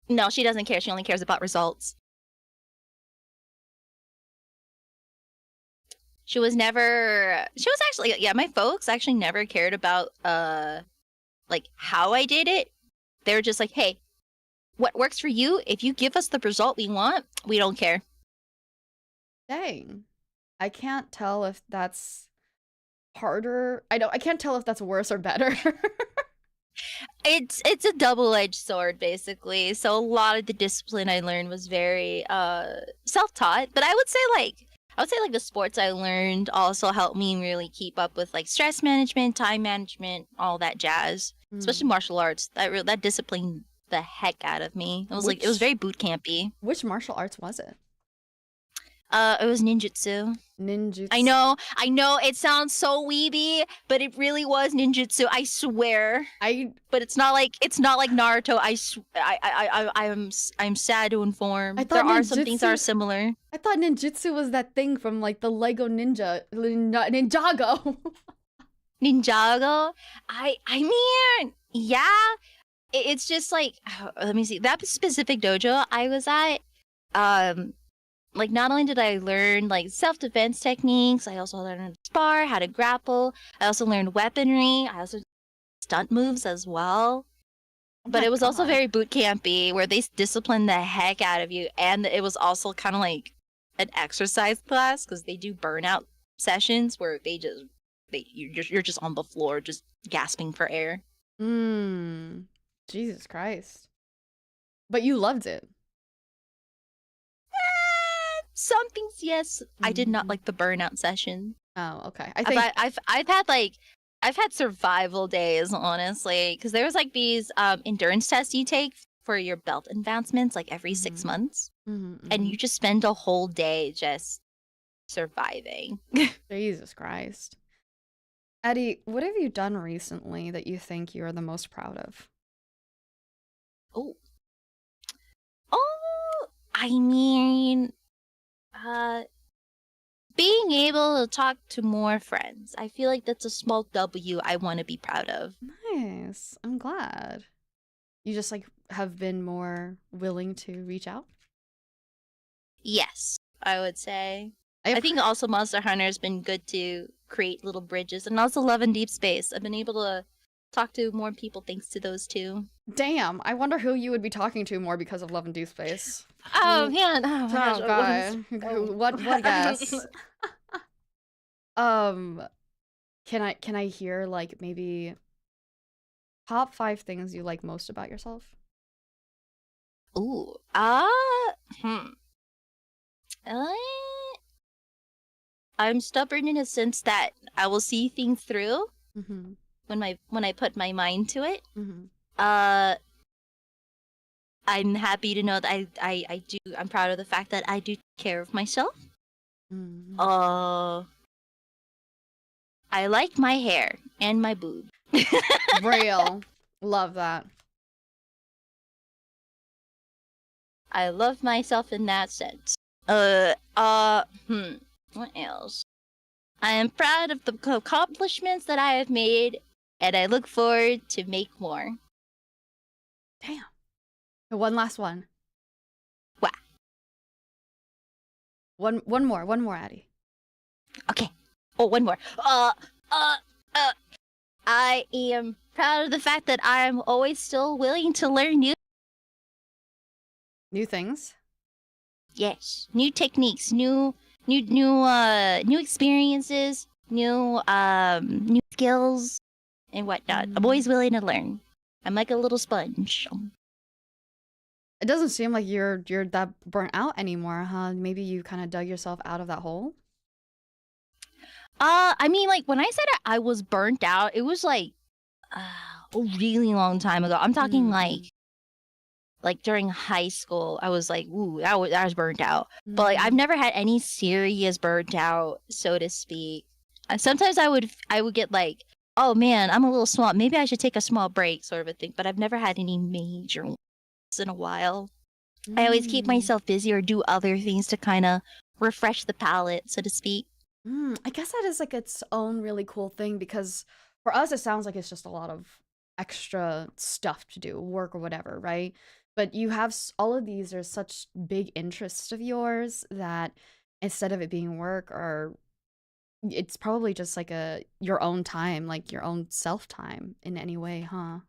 No, she doesn't care. She only cares about results. She was actually, yeah, my folks actually never cared about, like, how I did it. They were just like, hey, what works for you? If you give us the result we want, we don't care. Dang. I can't tell if that's harder. I can't tell if that's worse or better. It's a double-edged sword, basically. So a lot of the discipline I learned was very, self-taught. But I would say, like, the sports I learned also helped me really keep up with like stress management, time management, all that jazz. Especially martial arts. That disciplined the heck out of me. It was very boot campy. Which martial arts was it? It was ninjutsu. Ninjutsu. I know. It sounds so weeby, but it really was ninjutsu. I swear. But it's not like Naruto. I'm sad to inform. There are some things that are similar. I thought ninjutsu was that thing from like the Lego Ninjago. Ninjago. I mean, yeah. It's just like, let me see. That specific dojo I was at, like, not only did I learn like self-defense techniques, I also learned how to spar, how to grapple. I also learned weaponry. I also stunt moves as well. But it was also very boot campy, where they discipline the heck out of you, and it was also kind of like an exercise class because they do burnout sessions where you're just on the floor, just gasping for air. Jesus Christ! But you loved it. Some things, yes. I did not like the burnout session. Oh, okay. I've had like I've had survival days, honestly, because there was like these endurance tests you take for your belt advancements like every 6 months, and you just spend a whole day just surviving. Jesus Christ. Eddie, what have you done recently that you think you are the most proud of? Oh, oh, I mean, uh, being able to talk to more friends. I feel like that's a small W I want to be proud of. Nice. I'm glad. You just like have been more willing to reach out? Yes, I would say. I I think also Monster Hunter has been good to create little bridges, and also Love and Deep Space. I've been able to talk to more people thanks to those two. Damn, I wonder who you would be talking to more because of Love and Deep Space. Oh man, oh my gosh, Oh god. What guess? Can I hear like maybe top 5 things you like most about yourself? Ooh, hmm. Uh, I'm stubborn in a sense that I will see things through when I put my mind to it. I'm happy to know that I'm proud of the fact that I do take care of myself. I like my hair and my boob. Real. Love that. I love myself in that sense. What else? I am proud of the accomplishments that I have made, and I look forward to make more. Damn. One last one. What? One more, Addie. Okay. Oh, one more. I am proud of the fact that I am always still willing to learn new things. Yes, new techniques, new experiences, new skills and whatnot. I'm always willing to learn. I'm like a little sponge. It doesn't seem like you're that burnt out anymore, huh? Maybe you kind of dug yourself out of that hole. I mean, like when I said I was burnt out, it was like a really long time ago. I'm talking like during high school. I was like, ooh, I was burnt out. But like I've never had any serious burnt out, so to speak. Sometimes I would get like, oh man, I'm a little swamped. Maybe I should take a small break, sort of a thing. But I've never had any major ones in a while. I always keep myself busy or do other things to kind of refresh the palate, so to speak. I guess that is like its own really cool thing because for us, it sounds like it's just a lot of extra stuff to do, work or whatever, right? But you have all of these are such big interests of yours that instead of it being work or it's probably just like your own time, like your own self time in any way, huh?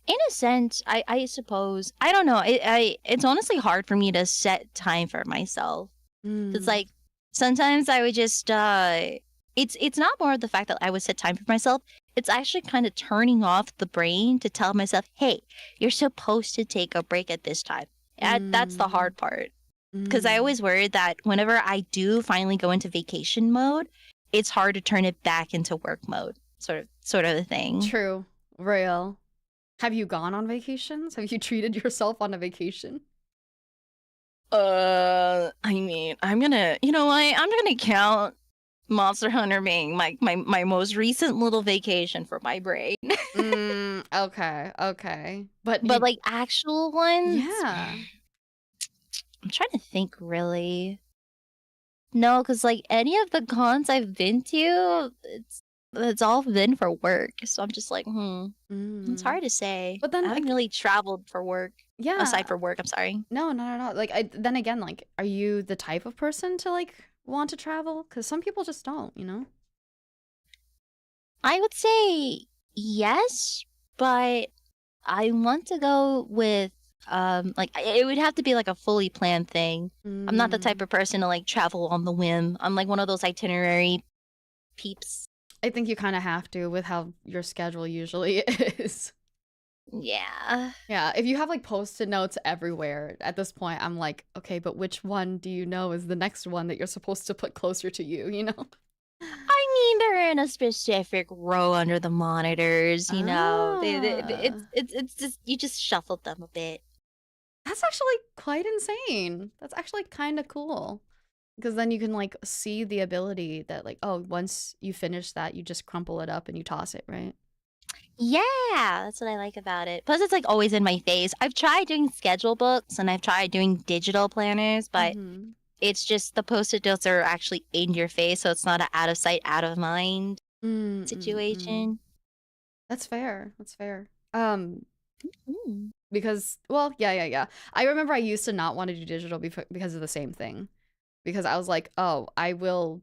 In a sense, I suppose. I don't know. It's honestly hard for me to set time for myself. It's like sometimes I would just it's not more of the fact that I would set time for myself. It's actually kind of turning off the brain to tell myself, hey, you're supposed to take a break at this time. That's the hard part. Because I always worry that whenever I do finally go into vacation mode, it's hard to turn it back into work mode, sort of a thing. True. Real. Have you gone on vacations? Have you treated yourself on a vacation? I mean, I'm gonna count Monster Hunter being my most recent little vacation for my brain. Okay. But like actual ones? Yeah. I'm trying to think really. No, because like any of the cons I've been to, it's all been for work. So I'm just like, it's hard to say. But then I haven't really traveled for work. Yeah. Aside for work, I'm sorry. No. Like, then again, like, are you the type of person to like want to travel? Because some people just don't, you know? I would say yes, but I want to go with like it would have to be like a fully planned thing. I'm not the type of person to like travel on the whim. I'm like one of those itinerary peeps. I think you kind of have to with how your schedule usually is. Yeah. Yeah, if you have like post-it notes everywhere, at this point I'm like, okay, but which one do you know is the next one that you're supposed to put closer to you, you know? I mean, they're in a specific row under the monitors, you know. Ah, It's just you just shuffled them a bit. that's actually quite insane. That's actually kind of cool. Because then you can like see the ability that like, oh, once you finish that, you just crumple it up and you toss it, right? Yeah, that's what I like about it. Plus, it's like always in my face. I've tried doing schedule books and I've tried doing digital planners, but Mm-hmm. it's just the post-it notes are actually in your face, so it's not an out of sight, out of mind Mm-mm-mm. situation. That's fair. That's fair. Mm. Because well, yeah. I remember I used to not want to do digital because of the same thing. Because I was like, oh, I will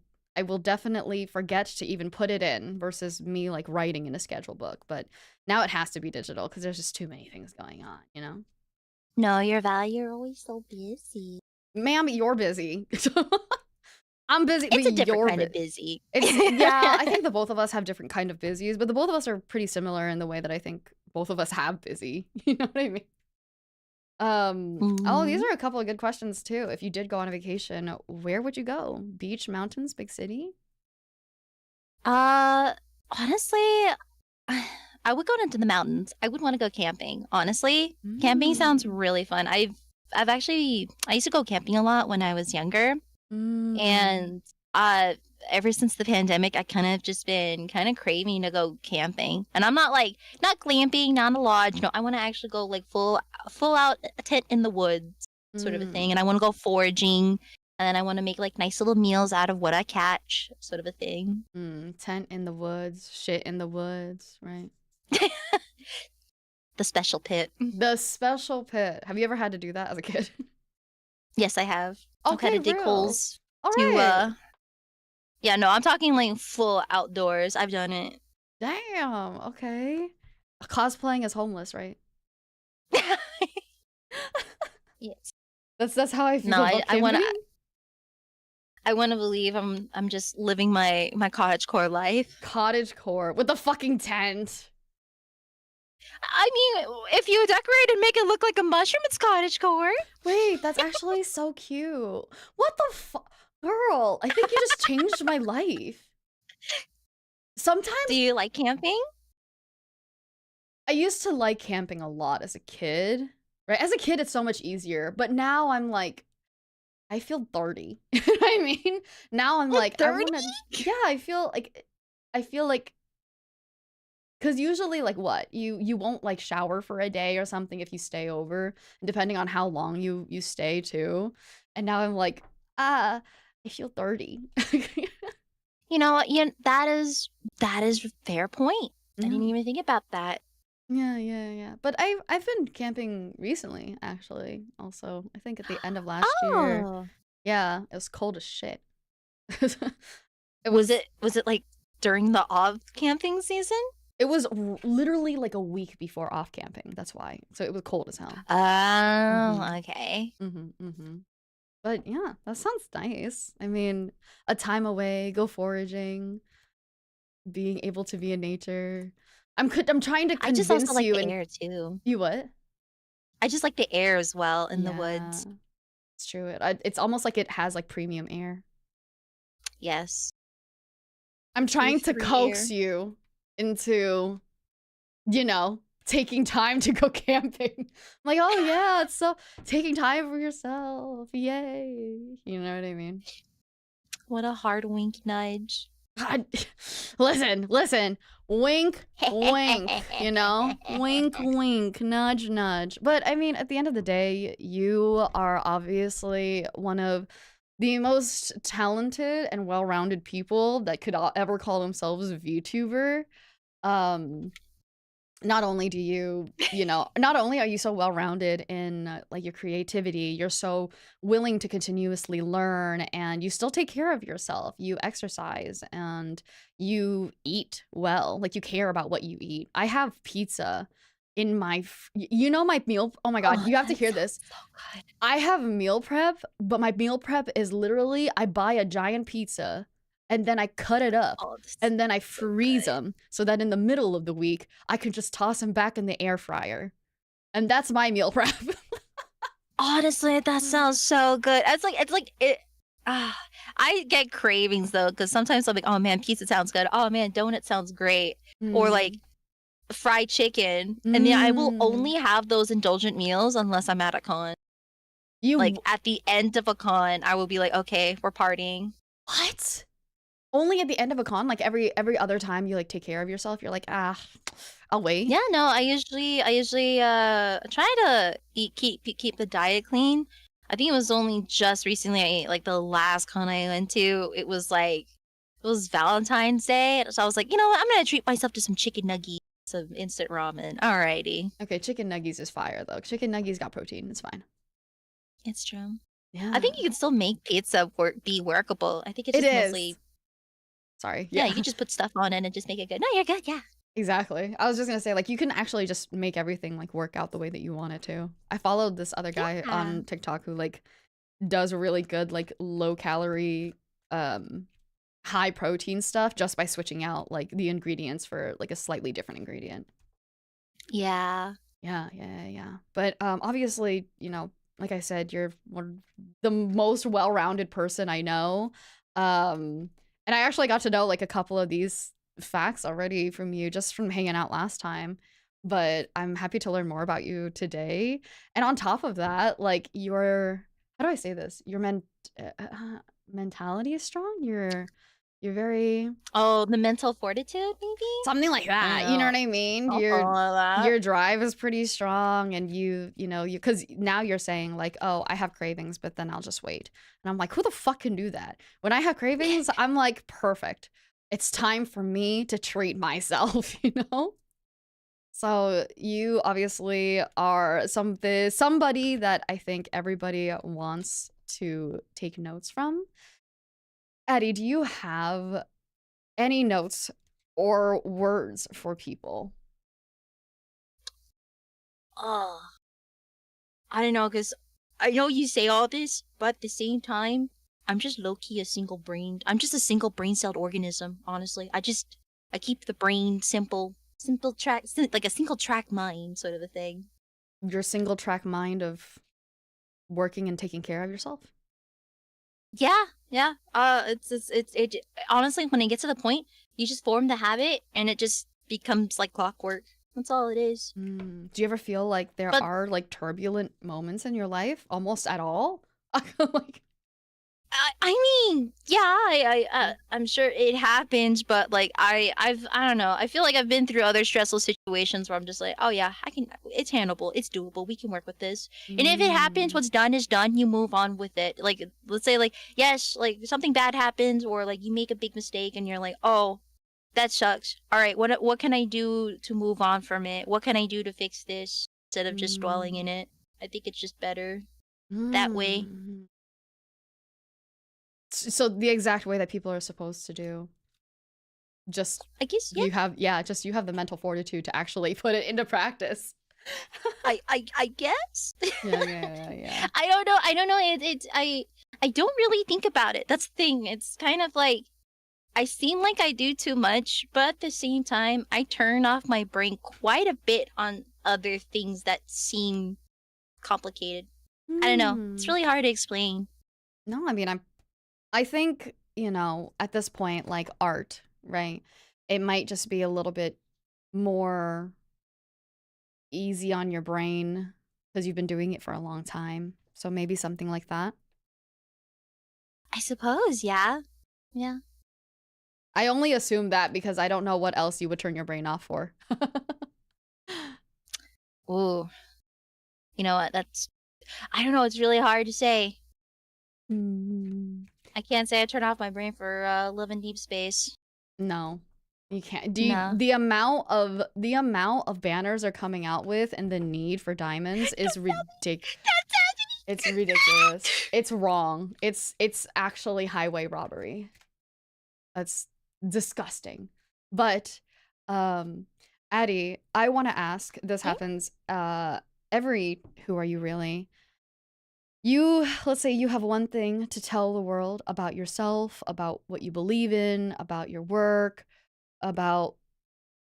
definitely forget to even put it in versus me like writing in a schedule book. But now it has to be digital because there's just too many things going on, you know? No, your value. You're always so busy. Ma'am, you're busy. I'm busy, but It's a different you're kind of busy. busy. It's yeah, I think the both of us have different kind of busies, but the both of us are pretty similar in the way that I think both of us have busy. You know what I mean? Oh, these Mhm. are a couple of good questions too. If you did go on a vacation, where would you go? Beach, mountains, big city? Uh, honestly, I would go into the mountains. I would want to go camping. Honestly, camping sounds Mm. really fun. I've actually I used to go camping a lot when I was younger, Mm. and uh, ever since the pandemic, I kind of just been kind of craving to go camping. And I'm not like not glamping, not a lodge. No, I want to actually go like full out a tent in the woods, sort of a thing. Mm. And I want to go foraging, and then I want to make like nice little meals out of what I catch, sort of a thing. Mm. Tent in the woods, shit in the woods, right? The special pit. The special pit. Have you ever had to do that as a kid? Yes, I have. I've had Okay, to dig real. holes All to right. yeah, no, I'm talking like full outdoors. I've done it. Damn. Okay. Cosplaying as homeless, right? Yes. That's how I No, feel about camping. I wanna believe I'm just living my cottagecore life. Cottage core with the fucking tent. I mean, if you decorate and make it look like a mushroom, it's cottagecore. Wait, that's actually so cute. What the fuck? Girl, I think you just changed my life. Do Sometimes you like camping? I used to like camping a lot as a kid, right? As a kid, it's so much easier. But now I'm like, I feel dirty. You know what I mean? Now I'm like, I Dirty? want to, yeah, I feel like, because usually like what you won't like shower for a day or something if you stay over, depending on how long you stay too. And now I'm like, I feel dirty. You know what? That is a fair point. I Yeah, didn't even think about that. yeah. But I've been camping recently, actually. Also, I think at the end of last year. Oh. Yeah, it was cold as shit. It Was was it like during the off camping season? it was literally like a week before off camping. That's why. So it was cold as hell. Mhm. Oh, okay. Mhm. But yeah, that sounds nice. I mean, a time away, go foraging, being able to be in nature. I'm trying to I just also convince like you the and air too. you what? I just like the air as well in the Yeah, woods. it's true. It's almost like it has like premium air. Yes. I'm True trying to free coax air. you into, you know, taking time to go camping. I'm like, oh yeah, it's so taking time for yourself. Yay. You know what I mean? What a hard wink nudge. God, listen. Wink, wink, you know? Wink, wink, nudge, nudge. But I mean, at the end of the day, you are obviously one of the most talented and well-rounded people that could ever call themselves a VTuber. Um, not only do not only are you so well-rounded in like your creativity, you're so willing to continuously learn and you still take care of yourself. You exercise and you eat well. Like you care about what you eat. I have pizza in my my meal. Oh my God, Oh, you have to that hear sounds this. so good. I have meal prep, but my meal prep is literally I buy a giant pizza and then I cut it up Oh, this and then I is so freeze good. them so that in the middle of the week I can just toss them back in the air fryer. And that's my meal prep. Honestly, that sounds so good. It's like it I get cravings though, because sometimes I'm like, oh man, pizza sounds good. Oh man, donut sounds great. Or like Mm. fried chicken. And then I will Mm. only have those indulgent meals unless I'm at a con. Like You at the end of a con, I will be like, okay, we're partying. what? Only at the end of a con? Like every other time you like take care of yourself, you're like, ah, I'll wait. Yeah, no, I usually try to keep the diet clean. I think it was only just recently I ate like the last con I went to. It was Valentine's Day. So I was like, you know what, I'm gonna treat myself to some chicken nuggets, some instant ramen. Alrighty. Okay, chicken nuggies is fire though. Chicken nuggies got protein. It's fine. It's true. I Yeah. think you can still make pizza be workable. I think it's It just is. mostly Sorry. yeah, Yeah. you can just put stuff on it and just make it good. No, you're good, yeah. Exactly. I was just gonna say, like, you can actually just make everything like work out the way that you want it to. I followed this other guy Yeah. on TikTok who like does really good like low calorie, high protein stuff just by switching out like the ingredients for like a slightly different ingredient. Yeah. Yeah. But obviously, you know, like I said, you're the most well-rounded person I know. And I actually got to know like a couple of these facts already from you just from hanging out last time. But I'm happy to learn more about you today. And on top of that, like your how do I say this? Your mentality is strong. You're very Oh, the mental fortitude, maybe? something like I don't that, you know know. what I mean? Something like that. Your drive is pretty strong and you know, you cuz now you're saying like, "Oh, I have cravings, but then I'll just wait." And I'm like, "Who the fuck can do that?" When I have cravings, I'm like, "Perfect. It's time for me to treat myself," you know? So, you obviously are somebody that I think everybody wants to take notes from. Eddie, do you have any notes or words for people? Oh, I don't know, because I know you say all this, but at the same time, I'm just low-key a single brain. I'm just a single brain-celled organism, honestly. I keep the brain simple track, like a single track mind sort of a thing. Your single track mind of working and taking care of yourself? Yeah, yeah. It honestly, when it gets to the point, you just form the habit and it just becomes like clockwork. That's all it is. Do you ever feel like there But are like turbulent moments in your life almost at all? Like, I mean, yeah, I'm sure it happens, but like I don't know. I feel like I've been through other stressful situations where I'm just like, oh yeah, I can. It's handleable. It's doable. We can work with this. And if it happens, mm, what's done is done. You move on with it. Like let's say like yes, like something bad happens or like you make a big mistake and you're like, oh, that sucks. All right, what can I do to move on from it? What can I do to fix this instead of just dwelling mm, in it? I think it's just better that way. mm. So the exact way that people are supposed to do. Just I guess yeah. you have, yeah, just you have the mental fortitude to actually put it into practice. I guess. Yeah. I don't know. I don't know. I don't really think about it. That's the thing. It's kind of like I seem like I do too much, but at the same time, I turn off my brain quite a bit on other things that seem complicated. I don't know. It's Hmm. really hard to explain. No, I mean, I think, you know, at this point, like art, right? It might just be a little bit more easy on your brain because you've been doing it for a long time. So maybe something like that. I suppose, yeah. Yeah. I only assume that because I don't know what else you would turn your brain off for. Ooh. You know what? I don't know. It's really hard to say. Mm, I can't say I turn off my brain for living deep space. no. You can't. No. The amount of banners are coming out with and the need for diamonds is ridiculous. It's ridiculous. It's wrong. It's actually highway robbery. That's disgusting. But Addie, I want to ask, this happens every who are you really? Let's say you have one thing to tell the world about yourself, about what you believe in, about your work, about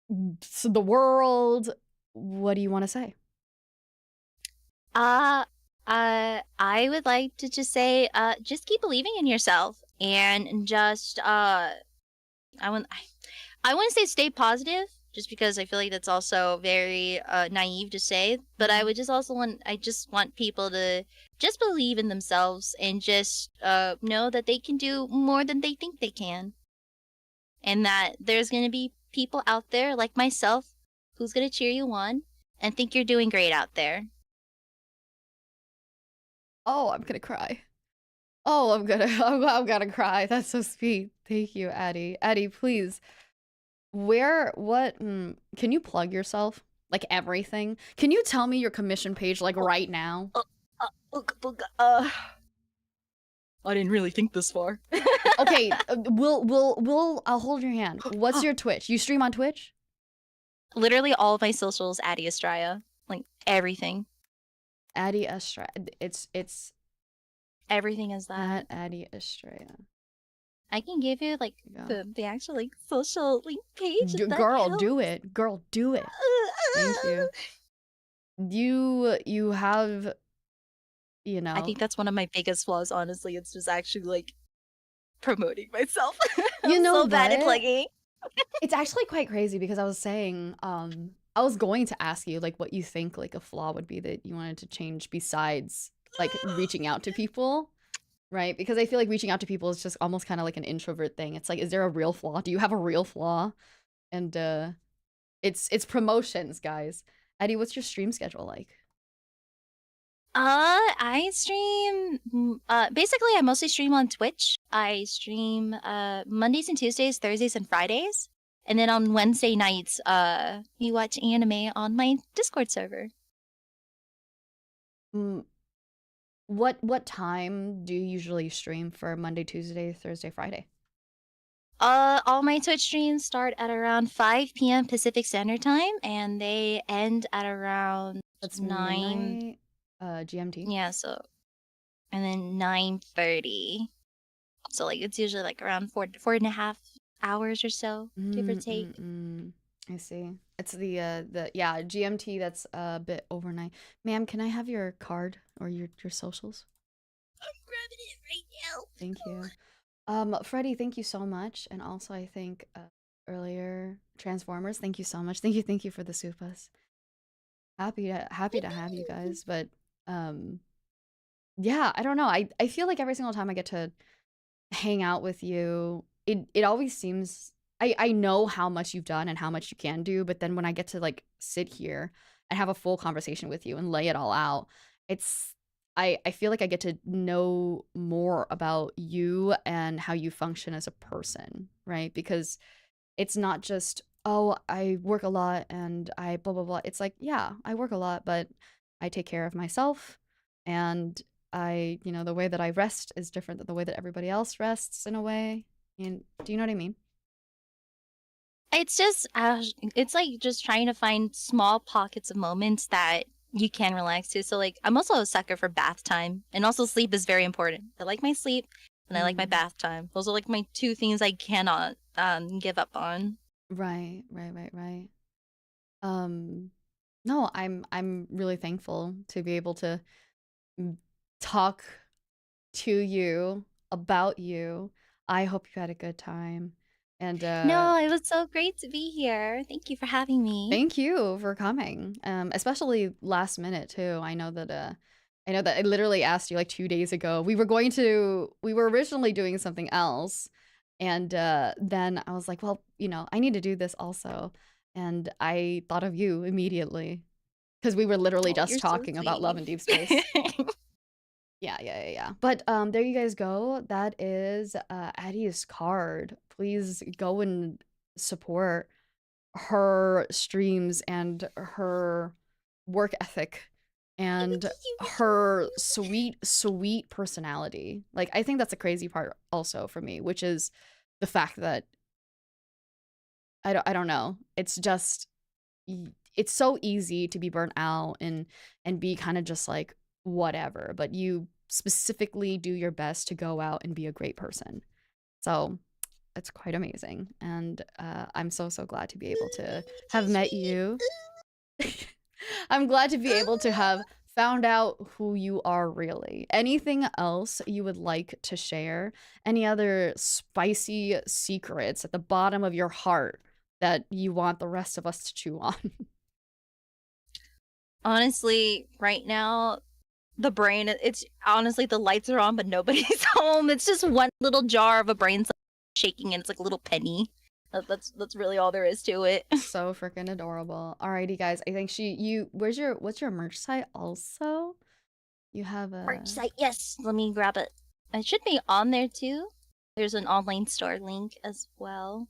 the world. What do you want to say? I would like to just say, just keep believing in yourself and just, I want, I wouldn't say stay positive, just because I feel like that's also very naive to say. But I would just also I just want people to just believe in themselves and just know that they can do more than they think they can, and that there's gonna be people out there like myself who's gonna cheer you on and think you're doing great out there. Oh, I'm gonna cry. Oh, I'm gonna cry. That's so sweet. Thank you, Addie. Addie, please. Can you plug yourself? Like everything? Can you tell me your commission page like right now? I didn't really think this far. Okay, I'll hold your hand. What's your Twitch? You stream on Twitch? Literally all of my socials, Addie Estrella, like everything. Addie Estrella. It's Everything is that. at Addie Estrella. I can give you like the actual like social link page. Girl, do it. Girl, do it. Thank you. You have, you know. I think that's one of my biggest flaws, honestly. It's just actually like promoting myself. You I'm know so bad at plugging. It's actually quite crazy because I was saying, I was going to ask you like what you think like a flaw would be that you wanted to change besides like reaching out to people, right? Because I feel like reaching out to people is just almost kind of like an introvert thing. It's like, is there a real flaw? Do you have a real flaw? And it's promotions, guys. Eddie, what's your stream schedule like? I stream basically I mostly stream on Twitch. I stream Mondays and Tuesdays, Thursdays and Fridays. And then on Wednesday nights, we watch anime on my Discord server. What time do you usually stream for Monday, Tuesday, Thursday, Friday? All my Twitch streams start at around 5 p.m. Pacific Standard Time, and they end at around That's 9 midnight, GMT. Yeah, so and then 9:30. So like it's usually like around 4.5 hours or so, give or take. I see. It's the yeah, GMT, that's a bit overnight. Ma'am, can I have your card or your socials? I'm grabbing it right now. Thank you. Freddie, thank you so much. And also I think earlier Transformers, thank you so much. Thank you for the supas. Happy to have you guys, but yeah, I don't know. I feel like every single time I get to hang out with you, it always seems I know how much you've done and how much you can do, but then when I get to like sit here and have a full conversation with you and lay it all out, it's I feel like I get to know more about you and how you function as a person, right? Because it's not just, oh, I work a lot and I blah blah blah. It's like, yeah, I work a lot, but I take care of myself, and the way that I rest is different than the way that everybody else rests in a way. And do you know what I mean? It's just it's like just trying to find small pockets of moments that you can relax to. So like I'm also a sucker for bath time, and also sleep is very important. I like my sleep and I like my bath time. Those are like my two things I cannot give up on. Right. No, I'm really thankful to be able to talk to you about you. I hope you had a good time. And No, it was so great to be here. Thank you for having me. Thank you for coming. Especially last minute too. I know that I literally asked you like 2 days ago. We were originally doing something else. And then I was like, well, I need to do this also. And I thought of you immediately. Because we were literally just talking about love and deep space. Yeah. But there you guys go. That is Addie's card. Please go and support her streams and her work ethic and her sweet personality. Like, I think that's a crazy part also for me, which is the fact that I don't know. It's just it's so easy to be burnt out and be kind of just like whatever, but you specifically do your best to go out and be a great person. So it's quite amazing, and I'm so glad to be able to have met you. I'm glad to be able to have found out who you are really. Anything else you would like to share? Any other spicy secrets at the bottom of your heart that you want the rest of us to chew on? Honestly, right now, the brain, it's honestly the lights are on, but nobody's home. It's just one little jar of a brain cell shaking, and it's like a little penny. That's really all there is to it. So freaking adorable. Alrighty, guys. I think what's your merch site also? You have a Merch site, yes. Let me grab it. It should be on there too. There's an online store link as well.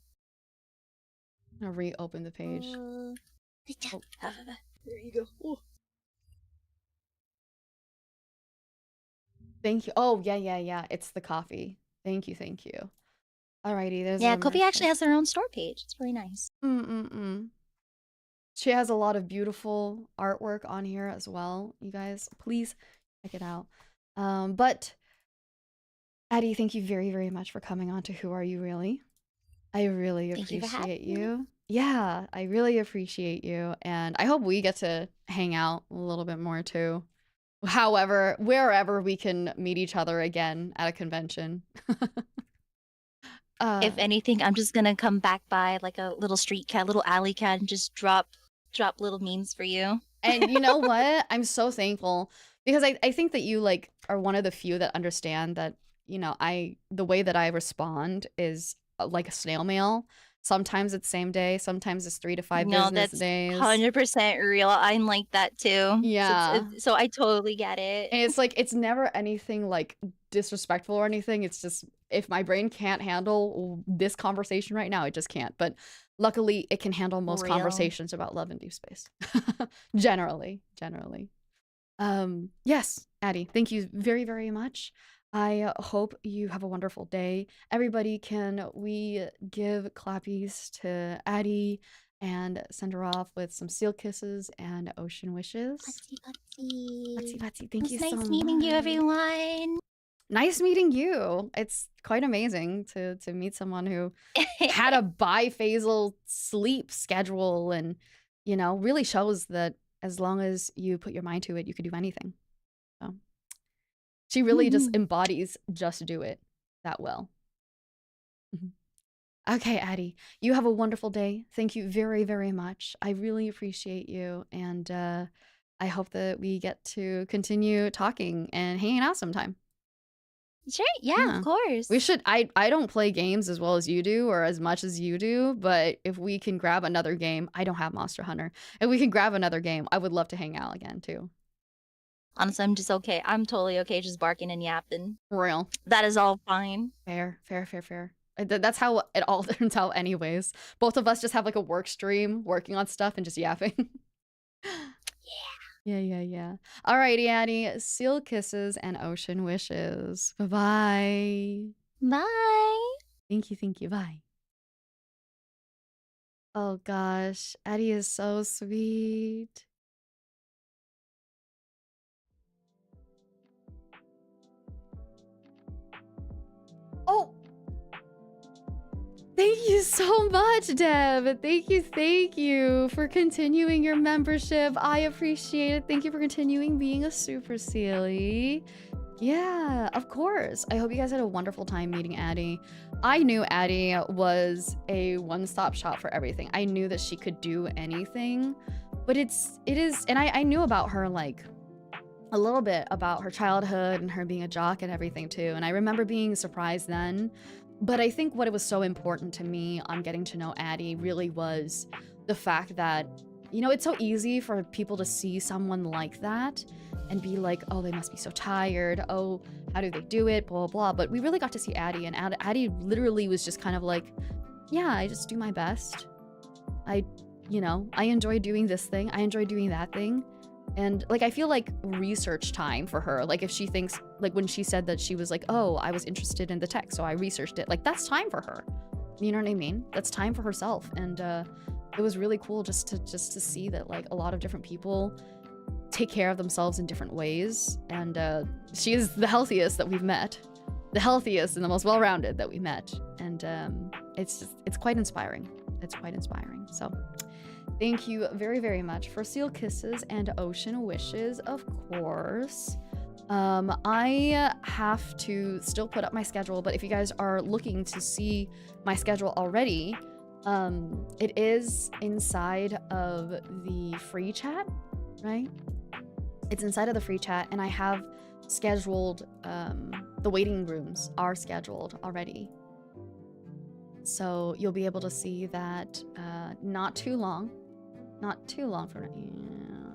I'm gonna reopen the page. Oh. There you go. Ooh. Thank you. Oh, yeah. It's the coffee. Thank you. Alrighty, there's Yeah, the Kofi merch actually site. has their own store page. It's really nice. She has a lot of beautiful artwork on here as well. You guys, please check it out. But Addie, thank you very, very much for coming on to Who Are You Really? I really appreciate you. Yeah, I really appreciate you. And I hope we get to hang out a little bit more too. However, wherever we can meet each other again at a convention. If anything, I'm just gonna come back by like a little street cat, little alley cat, and just drop little memes for you. And you know what? I'm so thankful because I think that you like are one of the few that understand that, you know, the way that I respond is like a snail mail. Sometimes it's same day, sometimes it's 3 to 5 business days. 100% real. I'm like that too. Yeah. So I totally get it. And it's like, it's never anything like disrespectful or anything. It's just, if my brain can't handle this conversation right now, it just can't. But luckily, it can handle most conversations about love and deep space. Generally. Yes, Addie, thank you very, very much. I hope you have a wonderful day. Everybody, can we give clappies to Addie and send her off with some seal kisses and ocean wishes? Patsy. Thank you so much. Nice meeting you, everyone. Nice meeting you. It's quite amazing to meet someone who had a biphasal sleep schedule and, you know, really shows that as long as you put your mind to it, you could do anything. So she really just embodies just do it that well. Okay, Addie, you have a wonderful day. Thank you very, very much. I really appreciate you. And I hope that we get to continue talking and hanging out sometime. Sure, yeah, of course. We should. I don't play games as well as you do or as much as you do, but if we can grab another game, I don't have Monster Hunter. If we can grab another game, I would love to hang out again too. Honestly, I'm just okay. I'm totally okay just barking and yapping. Real. That is all fine. Fair. That's how it all turns out anyways. Both of us just have like a work stream, working on stuff and just yapping. Yeah. Alrighty, Addie. Seal kisses and ocean wishes. Bye-bye. Bye. Thank you. Bye. Oh gosh, Addie is so sweet. Oh! Thank you so much, Deb. Thank you for continuing your membership. I appreciate it. Thank you for continuing being a super Sealy. Yeah, of course. I hope you guys had a wonderful time meeting Addie. I knew Addie was a one-stop shop for everything. I knew that she could do anything, but it is, and I knew about her like a little bit about her childhood and her being a jock and everything too. And I remember being surprised then. But I think what was so important to me on getting to know Addie really was the fact that, you know, it's so easy for people to see someone like that and be like, oh, they must be so tired. Oh, how do they do it? Blah, blah, blah. But we really got to see Addie, and Addie literally was just kind of like, yeah, I just do my best. I enjoy doing this thing. I enjoy doing that thing. And like, I feel like research time for her, like if she thinks, like when she said that she was like, oh, I was interested in the tech, so I researched it, like that's time for her. You know what I mean? That's time for herself. And it was really cool just to see that like a lot of different people take care of themselves in different ways. And she is the healthiest that we've met, the healthiest and the most well-rounded that we met. And it's quite inspiring. It's quite inspiring. So Thank you very, very much for seal kisses and ocean wishes, of course. I have to still put up my schedule, but if you guys are looking to see my schedule already, it is inside of the free chat, right? It's inside of the free chat, and I have scheduled, the waiting rooms are scheduled already. So you'll be able to see that not too long from now.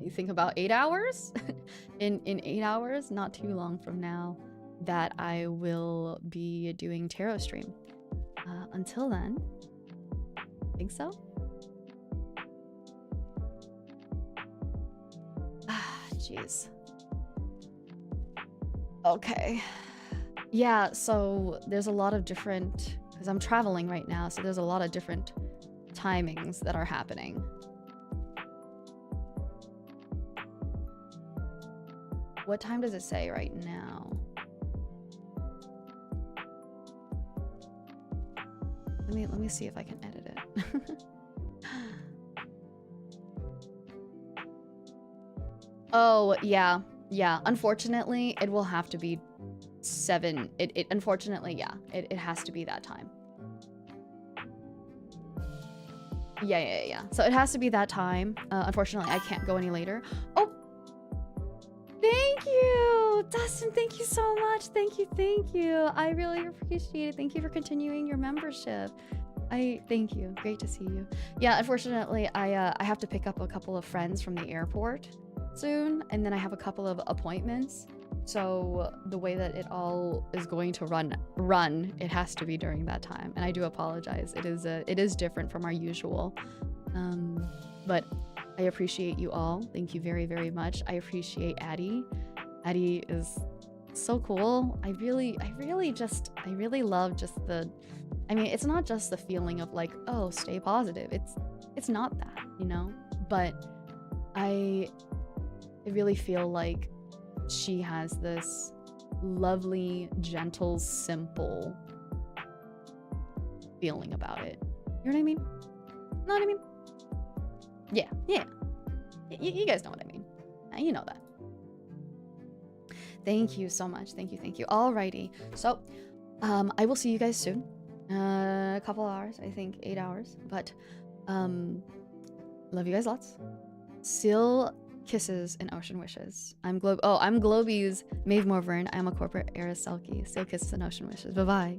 You think about 8 hours? in 8 hours, not too long from now, that I will be doing tarot stream. Until then, I think so. Jeez. Okay. Yeah, so there's a lot of different, because I'm traveling right now, so there's a lot of different timings that are happening. What time does it say right now? Let me see if I can edit it. Oh, yeah. Yeah, unfortunately, it will have to be 7. Unfortunately, yeah, it has to be that time. Yeah. So it has to be that time. Unfortunately, I can't go any later. Oh, thank you, Dustin. Thank you so much. Thank you. I really appreciate it. Thank you for continuing your membership. Thank you. Great to see you. Yeah, unfortunately, I have to pick up a couple of friends from the airport soon, and then I have a couple of appointments. So the way that it all is going to run, it has to be during that time. And I do apologize. It is different from our usual. But I appreciate you all. Thank you very, very much. I appreciate Addie. Addie is so cool. I really love just the, I mean, it's not just the feeling of like, oh, stay positive. It's not that, you know? But I really feel like she has this lovely, gentle, simple feeling about it. You know what I mean? Know what I mean? Yeah. You guys know what I mean. You know that. Thank you so much. Thank you. Alrighty. So, I will see you guys soon. A couple hours, I think 8 hours. But, love you guys lots. Seal kisses and ocean wishes. I'm Globie's Maeve Morveren. I'm a corporate heiress Selkie. Seal kisses and ocean wishes. Bye-bye.